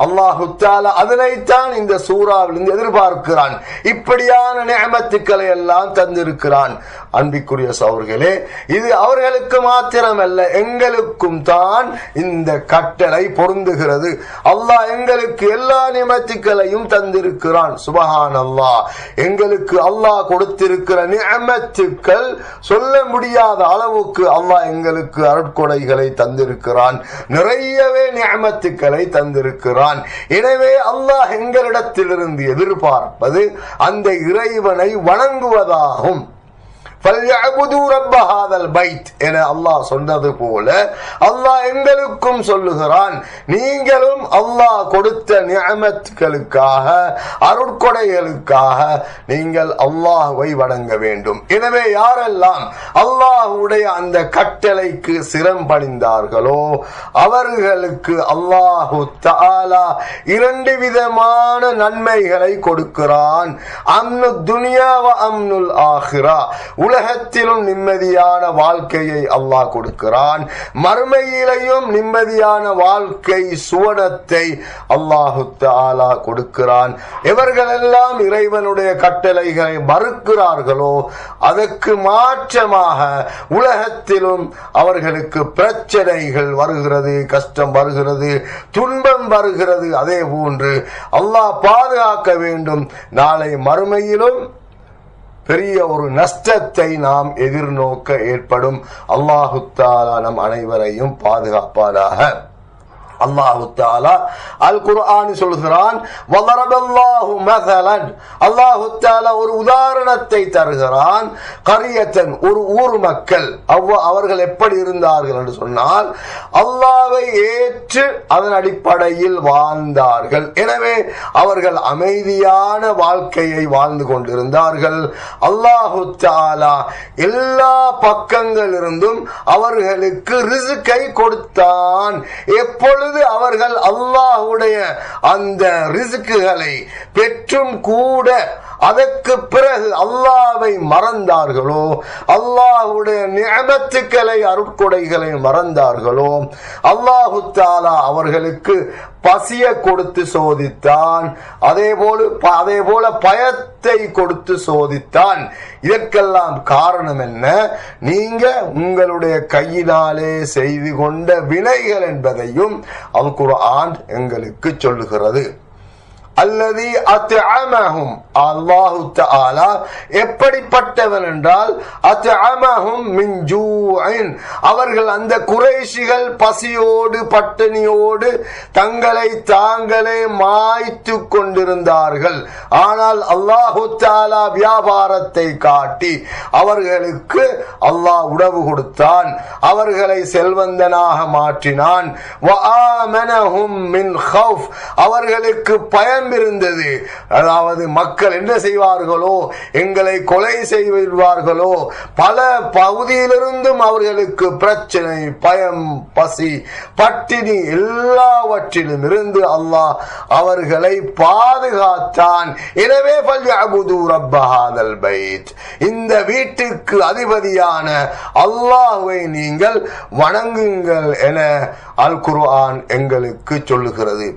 அல்லாஹு தஆலா அதனைத்தான் இந்த சூறாவிலிருந்து எதிர்பார்க்கிறான். இப்படியான நிஅமத்துக்களை எல்லாம் தந்திருக்கிறான். அன்பிற்குரிய சகோதரர்களே, இது அவர்களுக்கு மாத்திரமல்ல, எங்களுக்கும் தான் இந்த கட்டளை பொருந்துகிறது. அல்லாஹ் எங்களுக்கு எல்லா நிஅமத்துக்களையும் தந்திருக்கிறான். சுப்ஹானல்லாஹ், எங்களுக்கு அல்லாஹ் கொடுத்திருக்கிற நிஅமத்துக்கள் சொல்ல முடியாத அளவுக்கு அல்லாஹ் எங்களுக்கு அருட்கொடைகளை தந்திருக்கிறான். நிறையவே நிஅமத்துக்களை தந்திருக்கிறான். எனவே அல்லாஹ் எங்களிடத்திலிருந்து எதிர்பார்ப்பது அந்த இறைவனை வணங்குவதாகும். ஃபல்யஅபுது ரப்ப ஹாதல் பைத் என அல்லாஹ் சொன்னது போல அல்லாஹ் எங்களுக்கும் சொல்லுகிறான், நீங்களும் அல்லாஹ் கொடுத்த நிஅமத்துகளுக்காக, அருட்கொடைகளுக்காக நீங்கள் அல்லாஹ்வை வணங்க வேண்டும். எனவே யாரெல்லாம் அல்லாஹ்வுடைய அந்த கட்டளைக்கு சிரம் பணிந்தார்களோ அவர்களுக்கு அல்லாஹு தஆலா இரண்டு விதமான நன்மைகளை கொடுக்கிறான். அம்னு துன்யா வ அம்னுல் ஆখিরা, உலகத்திலும் நிம்மதியான வாழ்க்கையை அல்லாஹ் கொடுக்கிறான், மறுமையிலையும் நிம்மதியான வாழ்க்கை சுவனத்தை அல்லாஹு தஆலா கொடுக்கிறான். எவர்களெல்லாம் இறைவனுடைய கட்டளைகளை மறுக்கிறார்களோ அதற்கு மாற்றமாக உலகத்திலும் அவர்களுக்கு பிரச்சனைகள் வருகிறது, கஷ்டம் வருகிறது, துன்பம் வருகிறது. அதே போன்று அல்லாஹ் பாதுகாக்க வேண்டும். நாளை மறுமையிலும் பெரிய ஒரு நஷ்டத்தை நாம் எதிர்நோக்க ஏற்படும். அல்லாஹு தஆலா நம் அனைவரையும் பாதுகாப்பானாக. அல்லாஹு தஆலா அல் குர்ஆன் சொல்கிறான், வலரபல்லாஹு மஸலன், அல்லாஹு தஆலா ஒரு உதாரணத்தை தருகிறான். கரியத்தன், ஒரு ஊர் மக்கள், அவர்கள் எப்படி இருந்தார்கள் என்று சொன்னால் அல்லாஹ்வை ஏற்று அதன் அடிப்படையில் வாழ்ந்தார்கள். எனவே அவர்கள் அமைதியான வாழ்க்கையை வாழ்ந்து கொண்டிருந்தார்கள். அல்லாஹு தஆலா எல்லா பக்கங்களிலிருந்தும் அவர்களுக்கு ரிஸ்கை கொடுத்தான். எப்பொழுது அவர்கள் அல்லாஹ்வுடைய அந்த ரிஸ்குகளை பெற்றும் கூட அதற்கு பிறகு அல்லாஹ்வை மறந்தார்களோ, அல்லாஹ்வுடைய நிஅமத்துக்களை அருட்கொடைகளை மறந்தார்களோ, அல்லாஹு தஆலா அவர்களுக்கு பசிய கொடுத்து சோதித்தான். அதே போல பயத்தை கொடுத்து சோதித்தான். இதற்கெல்லாம் காரணம் என்ன? நீங்க உங்களுடைய கையினாலே செய்து கொண்ட வினைகள் என்பதையும் அல் குர்ஆன் எங்களுக்கு சொல்லுகிறது. அல்லதி அத்அமஹும், அல்லாஹு தஆலா எப்படிப்பட்டவன் என்றால் அத்அமஹும் மின் ஜூஇன், அவர்கள் அந்த குறைஷிகள் பசியோடு பட்டினியோடு தங்களை தாங்களே மாய்த்து கொண்டிருந்தார்கள். ஆனால் அல்லாஹு தஆலா வியாபாரத்தை காட்டி அவர்களுக்கு அல்லாஹ் உணவு கொடுத்தான், அவர்களை செல்வந்தனாக மாற்றினான். வஆமனஹும் மின் கௌஃப், அவர்களுக்கு பயம் இருந்தது. அதாவது மக்கள் என்ன செய்வார்களோ, எங்களை கொலை செய்வார்களோ, பல பகுதியிலிருந்தும் அவர்களுக்கு பிரச்சனை, பயம், பசி, பட்டினி எல்லாவற்றிலும் இருந்து அல்லாஹ் அவர்களை பாதுகாத்தான். எனவே ஃபல்யஅபுது ரப்ப ஹாதல் பைத், இந்த வீட்டுக்கு அதிபதியான அல்லாஹ்வை நீங்கள் வணங்குங்கள் என அல் குர்ஆன் எங்களுக்கு சொல்லுகிறது.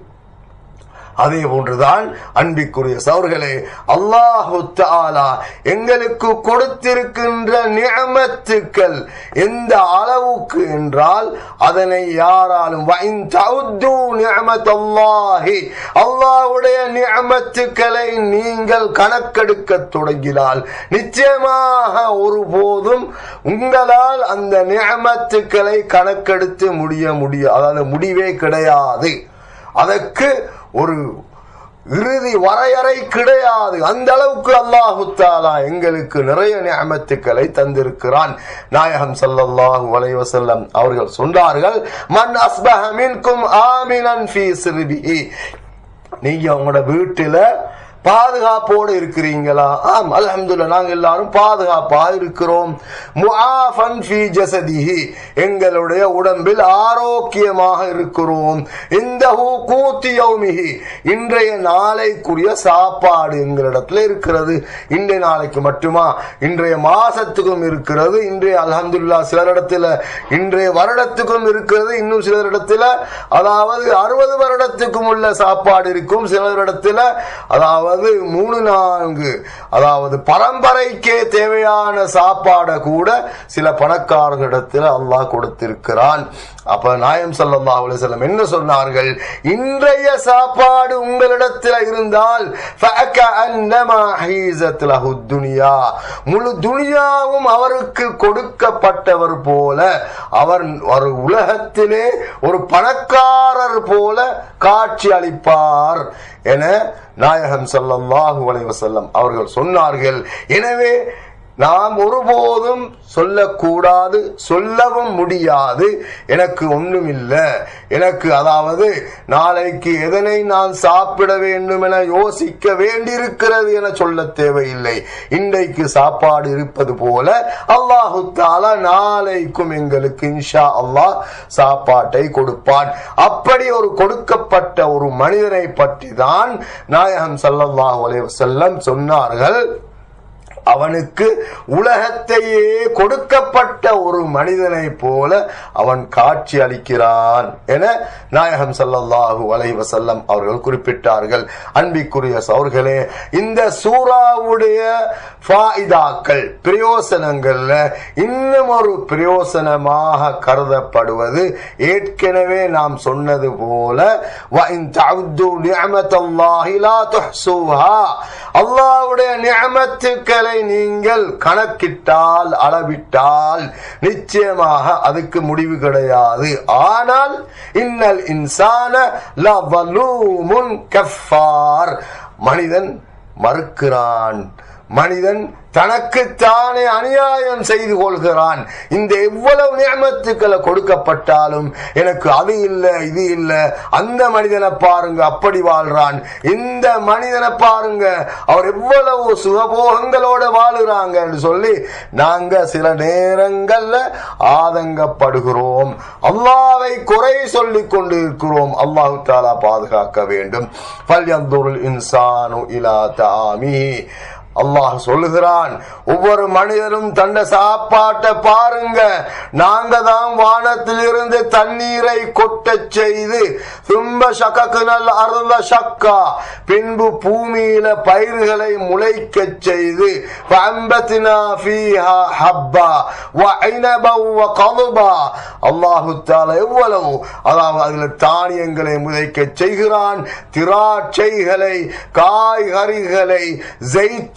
அதே போன்றுதான் அன்பிற்குரிய சகோதரர்களே, அல்லாஹு தஆலா எங்களுக்கு கொடுத்திருக்கின்ற நிஅமத்துக்கள் எந்த அளவுக்கு என்றால் அதனை யாராலும் வஇன் தஉது நிஅமத்தல்லாஹி, அல்லாஹ்வுடைய நிஅமத்துக்களை நீங்கள் கணக்கெடுக்க தொடங்கினால் நிச்சயமாக ஒருபோதும் உங்களால் அந்த நிஅமத்துக்களை கணக்கெடுத்து அதாவது முடிவே கிடையாது. அதற்கு ஒரு இறுதி வரையறை கிடையாது. அந்த அளவுக்கு அல்லாஹு தஆலா எங்களுக்கு நிறைய நிஅமத்துக்களை தந்திருக்கிறான். நாயகம் ஸல்லல்லாஹு அலைஹி வஸல்லம் அவர்கள் சொன்னார்கள், மன் அஸ்பஹ மின்கும் ஆமினன் ஃபீ சிர்பிஹி, நீங்க உங்களோட வீட்டில பாதுகாப்போடு இருக்கிறீங்களா? ஆம், அல்ஹம்துலில்லாஹ், நாங்கள் எல்லாரும் பாதுகாப்பாக இருக்கிறோம். முஆஃபன் ஃபீ ஜஸதிஹி, எங்களுடைய உடம்பில் ஆரோக்கியமாக இருக்கிறோம். இந்தஹு கூத்தி யௌமிஹி, இன்றைய நாளைக்குரிய சாப்பாடு எங்களிடத்துல இருக்கிறது. இன்றைய நாளைக்கு மட்டுமா, இன்றைய மாசத்துக்கும் இருக்கிறது. இன்றைய அல்ஹம்துலில்லாஹ் சிலரிடத்துல இன்றைய வருடத்துக்கும் இருக்கிறது. இன்னும் சிலரிடத்துல அதாவது 60 வருடத்துக்கும் உள்ள சாப்பாடு இருக்கும். சிலரிடத்துல அதாவது 3-4 அதாவது பரம்பரைக்கே தேவையான சாப்பாடை கூட சில பணக்காரர்களிடத்தில் அல்லாஹ் கொடுத்திருக்கிறான். அப்ப நாயகம் ஸல்லல்லாஹு அலைஹி வஸல்லம் என்ன சொன்னார்கள்? இன்றைய சாப்பாடு உங்களிடத்தில் இருந்தால் ஃபஅகஅன்னமா ஹீஸத் லஹு துன்யா, முழு துனியாவும் அவருக்கு கொடுக்கப்பட்டவர் போல, அவர் ஒரு உலகத்திலே ஒரு பணக்காரர் போல காட்சி அளிப்பார் என நாயகம் ஸல்லல்லாஹு அலைஹி வஸல்லம் அவர்கள் சொன்னார்கள். எனவே நாம் ஒருபோதும் சொல்லக்கூடாது, சொல்லவும் முடியாது, எனக்கு ஒன்றும் இல்லை, எனக்கு அதாவது நாளைக்கு எதனை நான் சாப்பிட வேண்டும் என யோசிக்க வேண்டியிருக்கிறது என சொல்ல தேவையில்லை. இன்றைக்கு சாப்பாடு இருப்பது போல அல்லாஹு தஆலா நாளைக்கும் எங்களுக்கு இன்ஷா அல்லாஹ் சாப்பாட்டை கொடுப்பான். அப்படி ஒரு கொடுக்கப்பட்ட ஒரு மனிதனை பற்றி தான் நாயகம் ஸல்லல்லாஹு அலைஹி வஸல்லம் சொன்னார்கள், அவனுக்கு உலகத்தையே கொடுக்கப்பட்ட ஒரு மனிதனை போல அவன் காட்சி அளிக்கிறான் என நாயகம் ஸல்லல்லாஹு அலைஹி வஸல்லம் அவர்கள் குறிப்பிட்டார்கள். அன்பிற்குரிய சகோதரர்களே, இந்த சூராவுடைய ஃபாயிதாக்கள், பிரயோசனங்கள்ல இன்னும் ஒரு பிரயோசனமாக கருதப்படுவது ஏற்கனவே நாம் சொன்னது போல வஇன் தஅது நிஅமத்தல்லாஹி லா துஹ்ஸூஹா, அல்லாஹ்வுடைய நிஅமத்துக்களை நீங்கள் கணக்கிட்டால் அளவிட்டால் நிச்சயமாக அதுக்கு முடிவு கிடையாது. ஆனால் இன்னல் இன்சான லவலூமுன் கஃபார், மனிதன் மறுக்கிறான், மனிதன் தனக்குத்தானே அநியாயம் செய்து கொள்கிறான். இந்த எவ்வளவு நியமத்துக்களை கொடுக்கப்பட்டாலும் எனக்கு அது இல்லை இது இல்லை, அந்த மனிதனை பாருங்க அப்படி வாழ்றான், இந்த மனிதனை பாருங்க அவர் எவ்வளவு சுகபோகங்களோட வாழுறாங்க என்று சொல்லி நாங்க சில நேரங்கள்ல ஆதங்கப்படுகிறோம், அல்லாஹ்வை குறை சொல்லிக் கொண்டு இருக்கிறோம். அல்லாஹ் தஆலா பாதுகாக்க வேண்டும். ஃபல்யன்துருல் இன்சானு இலா தஆமிஹி, அல்லாஹ் சொல்லுகிறான், ஒவ்வொரு மனிதனும் தன்ன சாப்பாட்டை பாருங்க, நாங்க தான் வானத்திலிருந்து தண்ணீரை கொட்ட செய்து தும்ப ஷகக்னல் அர்த ஷக்கா, பின்பு பூமியில பயிர்களை முளைக்க செய்து ஃபஅம்பத்னா ஃபீஹா ஹப்பா வஇனபா வகதுபா, அல்லாஹ் தஆலா எவ்வளவு அதாவது அதில் தானியங்களை முளைக்க செய்கிறான், திராட்சைகளை, காய்கறிகளை,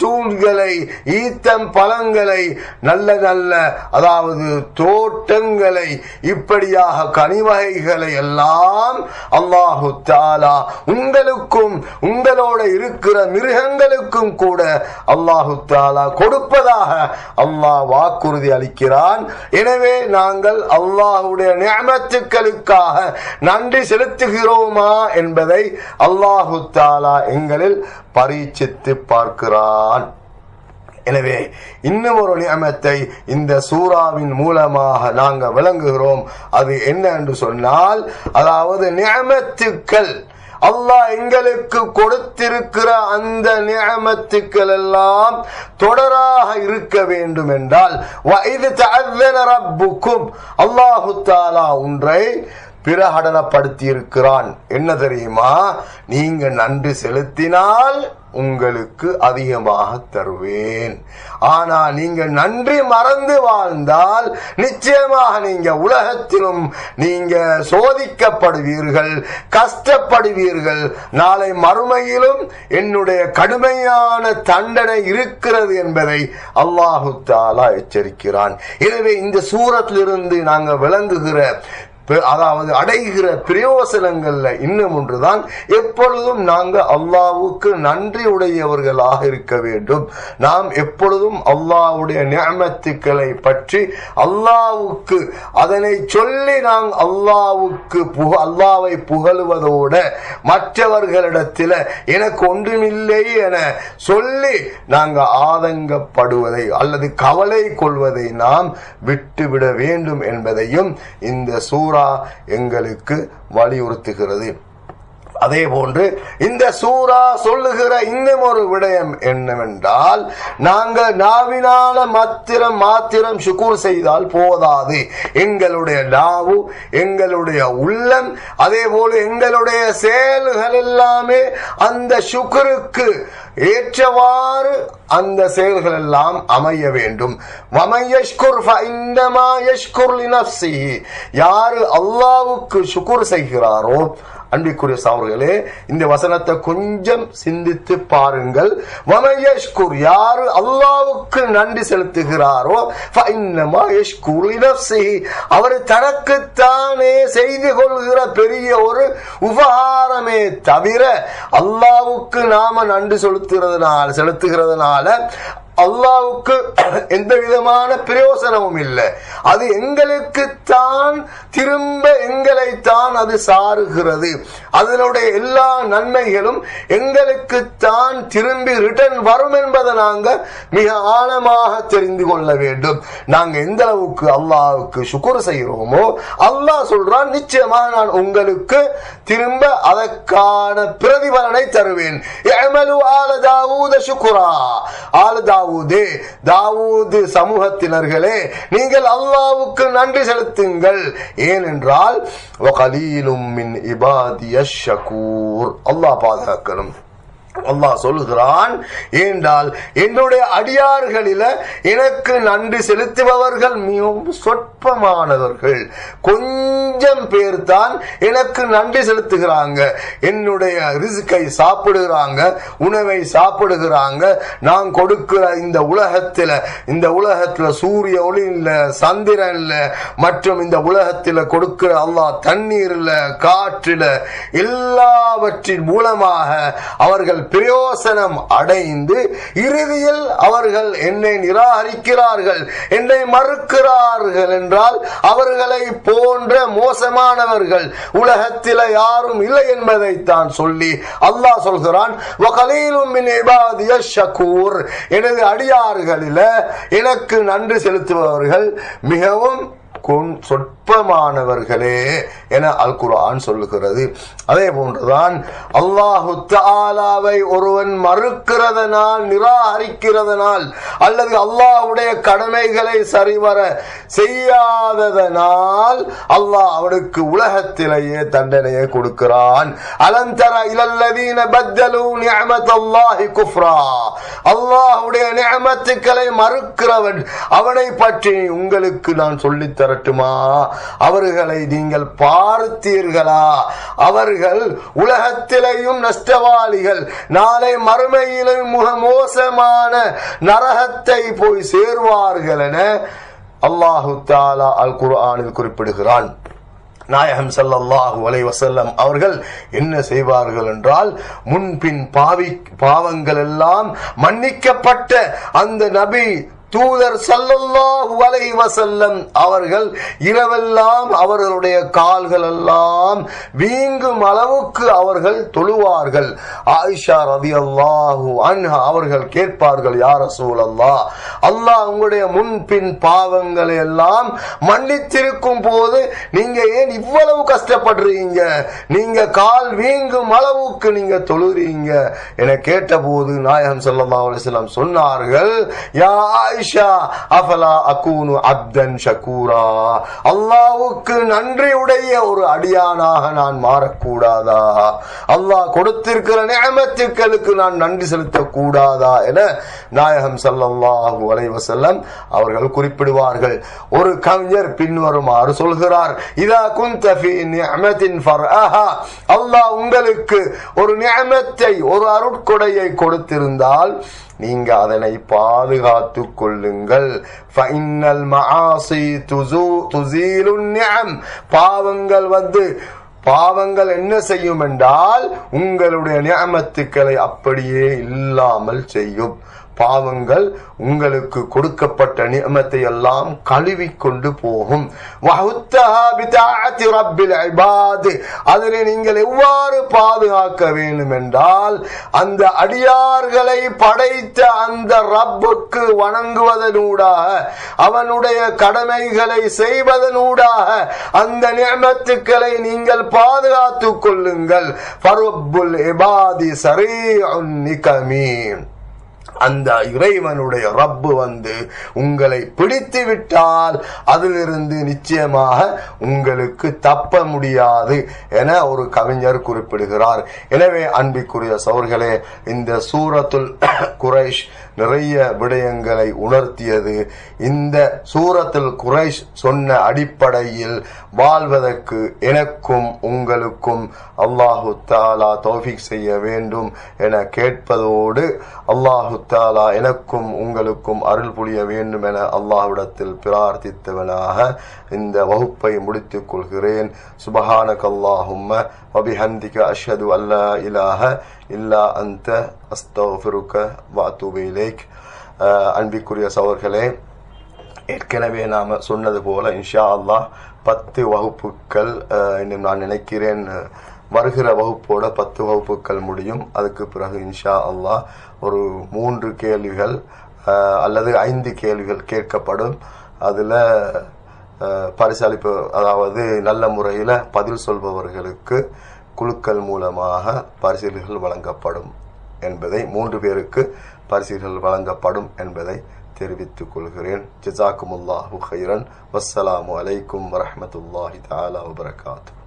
தூண்களை, ஈத்தம் பழங்களை, நல்ல நல்ல அதாவது தோட்டங்களை, இப்படியாக கனிவகைகளை எல்லாம் அல்லாஹு தஆலா உங்களுக்கும் உங்களோட இருக்கிற மிருகங்களுக்கும் கூட அல்லாஹு தஆலா கொடுப்பதாக அல்லாஹ் வாக்குறுதி அளிக்கிறான். எனவே நாங்கள் அல்லாஹ்வுடைய நிஅமத்துக்களுக்காக நன்றி செலுத்துகிறோமா என்பதை அல்லாஹு தஆலா எங்களில் பரீட்சித்து பார்க்கிறான். எனவே இன்னும் ஒரு நியமத்தை இந்த சூறாவின் மூலமாக நாங்கள் விளங்குகிறோம். அது என்ன என்று சொன்னால், அதாவது நியமத்துக்கள் அல்லாஹ் எங்களுக்கு கொடுத்திருக்கிற அந்த நியமத்துக்கள் எல்லாம் தொடராக இருக்க வேண்டும் என்றால், வஇது தஅذன ரப்புக்கும், அல்லாஹு தஆலா ஒன்றை பிரகடனப்படுத்தி இருக்கிறான். என்ன தெரியுமா? நீங்க நன்றி செலுத்தினால் உங்களுக்கு அதிகமாக தருவேன். ஆனா நீங்க நன்றி மறந்து வாழ்ந்தால் நிச்சயமாக நீங்க உலகத்திலும் நீங்க சோதிக்கப்படுவீர்கள், கஷ்டப்படுவீர்கள். நாளை மறுமையிலும் என்னுடைய கடுமையான தண்டனை இருக்கிறது என்பதை அல்லாஹு தஆலா எச்சரிக்கிறான். எனவே இந்த சூரத்திலிருந்து நாங்க விளங்குகிற அதாவது அடைகிற பிரயோசனங்கள்ல இன்னும் ஒன்றுதான், எப்பொழுதும் நாங்க அல்லாஹ்வுக்கு நன்றி உடையவர்களாக இருக்க வேண்டும். நாம் எப்பொழுதும் அல்லாஹ்வுடைய நிஅமத்துக்களை பற்றி அல்லாஹ்வுக்கு அதனை சொல்லி நாம் அல்லாஹ்வை புகழுவதோட மற்றவர்களிடத்தில் எனக்கு ஒன்றுமில்லை என சொல்லி நாங்க ஆதங்கப்படுவதை அல்லது கவலை கொள்வதை நாம் விட்டுவிட வேண்டும் என்பதையும் இந்த சூரா எங்களுக்கு வலியுறுத்துகிறது. அதே போன்று இந்த சூரா சொல்லுகிற இன்னும் ஒரு விடயம் என்னவென்றால், நாங்கள் நாவினால மாத்திரம் சுக்குர் செய்தால் போதாது. எங்களுடைய நாவு, எங்களுடைய உள்ளம், அதே போல எங்களுடைய செயல்கள் எல்லாமே அந்த சுக்குருக்கு ஏற்றவாறு அந்த செயல்கள் எல்லாம் அமைய வேண்டும். யாரு அல்லாஹ்வுக்கு சுக்குர் செய்கிறாரோ, அன்பிற்குரிய சகோதரர்களே, இந்த வசனத்தை கொஞ்சம் சிந்தித்து பாருங்கள். வமயஷ்குர், யாரு அல்லாஹ்வுக்கு நன்றி செலுத்துகிறாரோ, ஃபஇன்னமா யஷ்குரு லினஃப்ஸிஹி, அவர் தனக்குத்தானே செய்து கொள்கிற பெரிய ஒரு உபகாரமே தவிர அல்லாஹ்வுக்கு நாம நன்றி செலுத்துகிறதுனால அல்லாஹ்வுக்கு எந்த விதமான பிரயோசனமும் இல்லை. அது எங்களுக்குத்தான் திரும்ப எங்களைத்தான் அது சாருகிறது. அதனுடைய எல்லா நன்மைகளும் எங்களுக்குத்தான் திரும்பி ரிட்டர்ன் வரும் என்பதை நாங்க மிக ஆழமாக தெரிந்து கொள்ள வேண்டும். நாங்க எந்த அளவுக்கு அல்லாஹ்வுக்கு சுக்ர் செய்கிறோமோ, அல்லாஹ் சொல்றான், நிச்சயமாக நான் உங்களுக்கு திரும்ப அதற்கான பிரதிபலனை தருவேன். இஅமலு ஆல தாவூத ஷுக்ரா, தாவூது சமூகத்தினர்களே, நீங்கள் அல்லாஹ்வுக்கு நன்றி செலுத்துங்கள். ஏனென்றால் வகலீலும் மின் இபாதியஷ் ஷகூர், அல்லாஹ் பாதுகாக்கணும். அல்லாஹ் சொல்லுகிறான், ஏனென்றால் என்னுடைய அடியார்களில எனக்கு நன்றி செலுத்துபவர்கள் மிகவும் சொற்பமானவர்கள். கொஞ்சம் பேர் தான் எனக்கு நன்றி செலுத்துகிறாங்க. என்னுடைய ரிஸ்கை சாப்பிடுகிறாங்க, உணவை சாப்பிடுகிறாங்க. நான் கொடுக்கிற இந்த உலகத்துல சூரிய ஒளி இல்ல, சந்திரன் இல்ல, மற்றும் இந்த உலகத்தில் கொடுக்கிற அல்லாஹ் தண்ணீர்ல, காற்றில, எல்லாவற்றின் மூலமாக அவர்கள் பிரயோசனம் அடைந்து இறுதியில் அவர்கள் என்னை நிராகரிக்கிறார்கள், என்னை மறுக்கிறார்கள் என்றால் அவர்களை போன்ற மோசமானவர்கள் உலகத்தில் யாரும் இல்லை என்பதை தான் சொல்லி அல்லாஹ் சொல்கிறான், வகலீலும் மின் இபாதியஷ் ஷகூர், எனது அடியார்களில் எனக்கு நன்றி செலுத்துபவர்கள் மிகவும் சொற்பமானவர்களே என அல் குர்ஆன் சொல்லுகிறது. அதே போன்றுதான் அல்லாஹு தஆலாவை ஒருவன் மறுக்கிறதனால், நிராகரிக்கிறதனால், அல்லது அல்லாஹ்வுடைய கடமைகளை சரிவர செய்யாததனால் அல்லாஹ் அவனுக்கு உலகத்திலேயே தண்டனையை கொடுக்கிறான். அலம் தர இலல்லதீன பத்தலு நிஅமத்தல்லாஹி குஃப்ரா, அல்லாஹ்வுடைய நிஅமத்துக்களை மறுக்கிறவன் அவனை பற்றி உங்களுக்கு நான் சொல்லித் தரட்டுமா? அவர்களை நீங்கள் பார்த்தீர்களா? அவர்கள் உலகத்திலேயும் நஷ்டவாளிகள், நாளை மறுமையிலும் மிக மோசமான நரகத்தை போய் சேர்வார்கள் என அல்லாஹு தஆலா அல் குர்ஆனில் குறிப்பிடுகிறான். நாயகம் ஸல்லல்லாஹு அலைஹி வஸல்லம் அவர்கள் என்ன செய்வார்கள் என்றால், முன்பின் பாவங்கள் எல்லாம் மன்னிக்கப்பட்ட அந்த நபி தூதர் ஸல்லல்லாஹு அலைஹி வஸல்லம் அவர்கள் இரவெல்லாம் அவர்களுடைய கால்கள் எல்லாம் வீங்கும் அளவுக்கு அவர்கள் தொழுவார்கள். ஆயிஷா ரலியல்லாஹு அன்ஹா அவர்கள் கேட்பார்கள், யா ரசூலல்லாஹ், அல்லாஹ் உங்களுடைய முன்பின் பாவங்களை எல்லாம் மன்னித்திருக்கும் போது நீங்க ஏன் இவ்வளவு கஷ்டப்படுறீங்க? நீங்க கால் வீங்கும் அளவுக்கு நீங்க தொழுறீங்க என கேட்டபோது நாயகம் ஸல்லல்லாஹு அலைஹி வஸல்லம் சொன்னார்கள், யா அஃபலா அகூனு அப்தன் ஷகூரா, அல்லாஹ்வுக்கு நன்றியுடைய ஒரு அடியானாக நான் மாறக்கூடாதா? அல்லாஹ் கொடுத்திருக்கிற நிஅமத்துக்களுக்கு நான் நன்றி செலுத்தக்கூடாதா என நாயகம் ஸல்லல்லாஹு அலைஹி வஸல்லம் அவர்கள் குறிப்பிடுவார்கள். ஒரு கவிஞர் பின்வருமாறு சொல்கிறார், இதா குன்த ஃபீ நிஅமத்தின் ஃபர்அஹா, அல்லாஹ் உங்களுக்கு ஒரு நிஅமத்தை, ஒரு அருட்கொடையை கொடுத்திருந்தால் நீங்க அதனை பாதுகாத்துக் கொள்ளுங்கள். ஃபஇன்னல் மஆசி துஸீலுன் நிஅம், பாவங்கள் என்ன செய்யும் என்றால் உங்களுடைய நிஅமத்துக்களை அப்படியே இல்லாமல் செய்யும். பாவங்கள் உங்களுக்கு கொடுக்கப்பட்ட நிஅமத்தை எல்லாம் கழுவி கொண்டு போகும். அதனை நீங்கள் எவ்வாறு பாதுகாக்க வேண்டும் என்றால், அந்த அடியார்களை படைத்த அந்த ரப்புக்கு வணங்குவதனூடாக, அவனுடைய கடமைகளை செய்வதனூடாக அந்த நிஅமத்துக்களை நீங்கள் பாதுகாத்துக் கொள்ளுங்கள். ஃபரப்புல் இபாதி ஸரீஉன் நிகமி, அந்த இறைவனுடைய ரப்பு உங்களை பிடித்து விட்டால் அதிலிருந்து நிச்சயமாக உங்களுக்கு தப்ப முடியாது என ஒரு கவிஞர் குறிப்பிடுகிறார். எனவே அன்பிற்குரிய சகோதரர்களே, இந்த சூரத்துல் குரைஷ் நிறைய விடயங்களை உணர்த்தியது. இந்த சூரத்துல் குரைஷ் சொன்ன அடிப்படையில் வாழ்வதற்கு எனக்கும் உங்களுக்கும் அல்லாஹு தஆலா தௌஃபீக் செய்ய வேண்டும் என கேட்பதோடு, அல்லாஹு தஆலா எனக்கும் உங்களுக்கும் அருள் புரிய வேண்டும் என அல்லாஹ்விடத்தில் பிரார்த்தித்தவனாக இந்த வகுப்பை முடித்துக் கொள்கிறேன். சுப்ஹானக்கல்லாஹும்ம வபிஹம்திக அஷ்ஹது அல்லா இலாஹ இல்லா அன்த அஸ்தக்ஃபிருக வ அத்தூபு இலைக். அன்பிற்குரிய சகோதரர்களே, ஏற்கனவே நாம சொன்னது போல இன்ஷா அல்லாஹ் 10 வகுப்புகள் இன்னும் நான் நினைக்கிறேன் வருகிற வகுப்போட 10 வகுப்புகள் முடியும். அதுக்கு பிறகு இன்ஷா அல்லாஹ் ஒரு 3 கேள்விகள் அல்லது 5 கேள்விகள் கேட்கப்படும். அதில் பரிசளிப்பு, அதாவது நல்ல முறையில் பதில் சொல்பவர்களுக்கு குழுக்கள் மூலமாக பரிசீல்கள் வழங்கப்படும் என்பதை, 3 பேருக்கு பரிசீல்கள் வழங்கப்படும் என்பதை தெரிவித்துக் கொள்கிறேன். ஜஸாக்குமுல்லாஹு கைரன். வஸ்ஸலாமு அலைக்கும் வரஹ்மத்துல்லாஹி தஆலா வபரகாத்துஹு.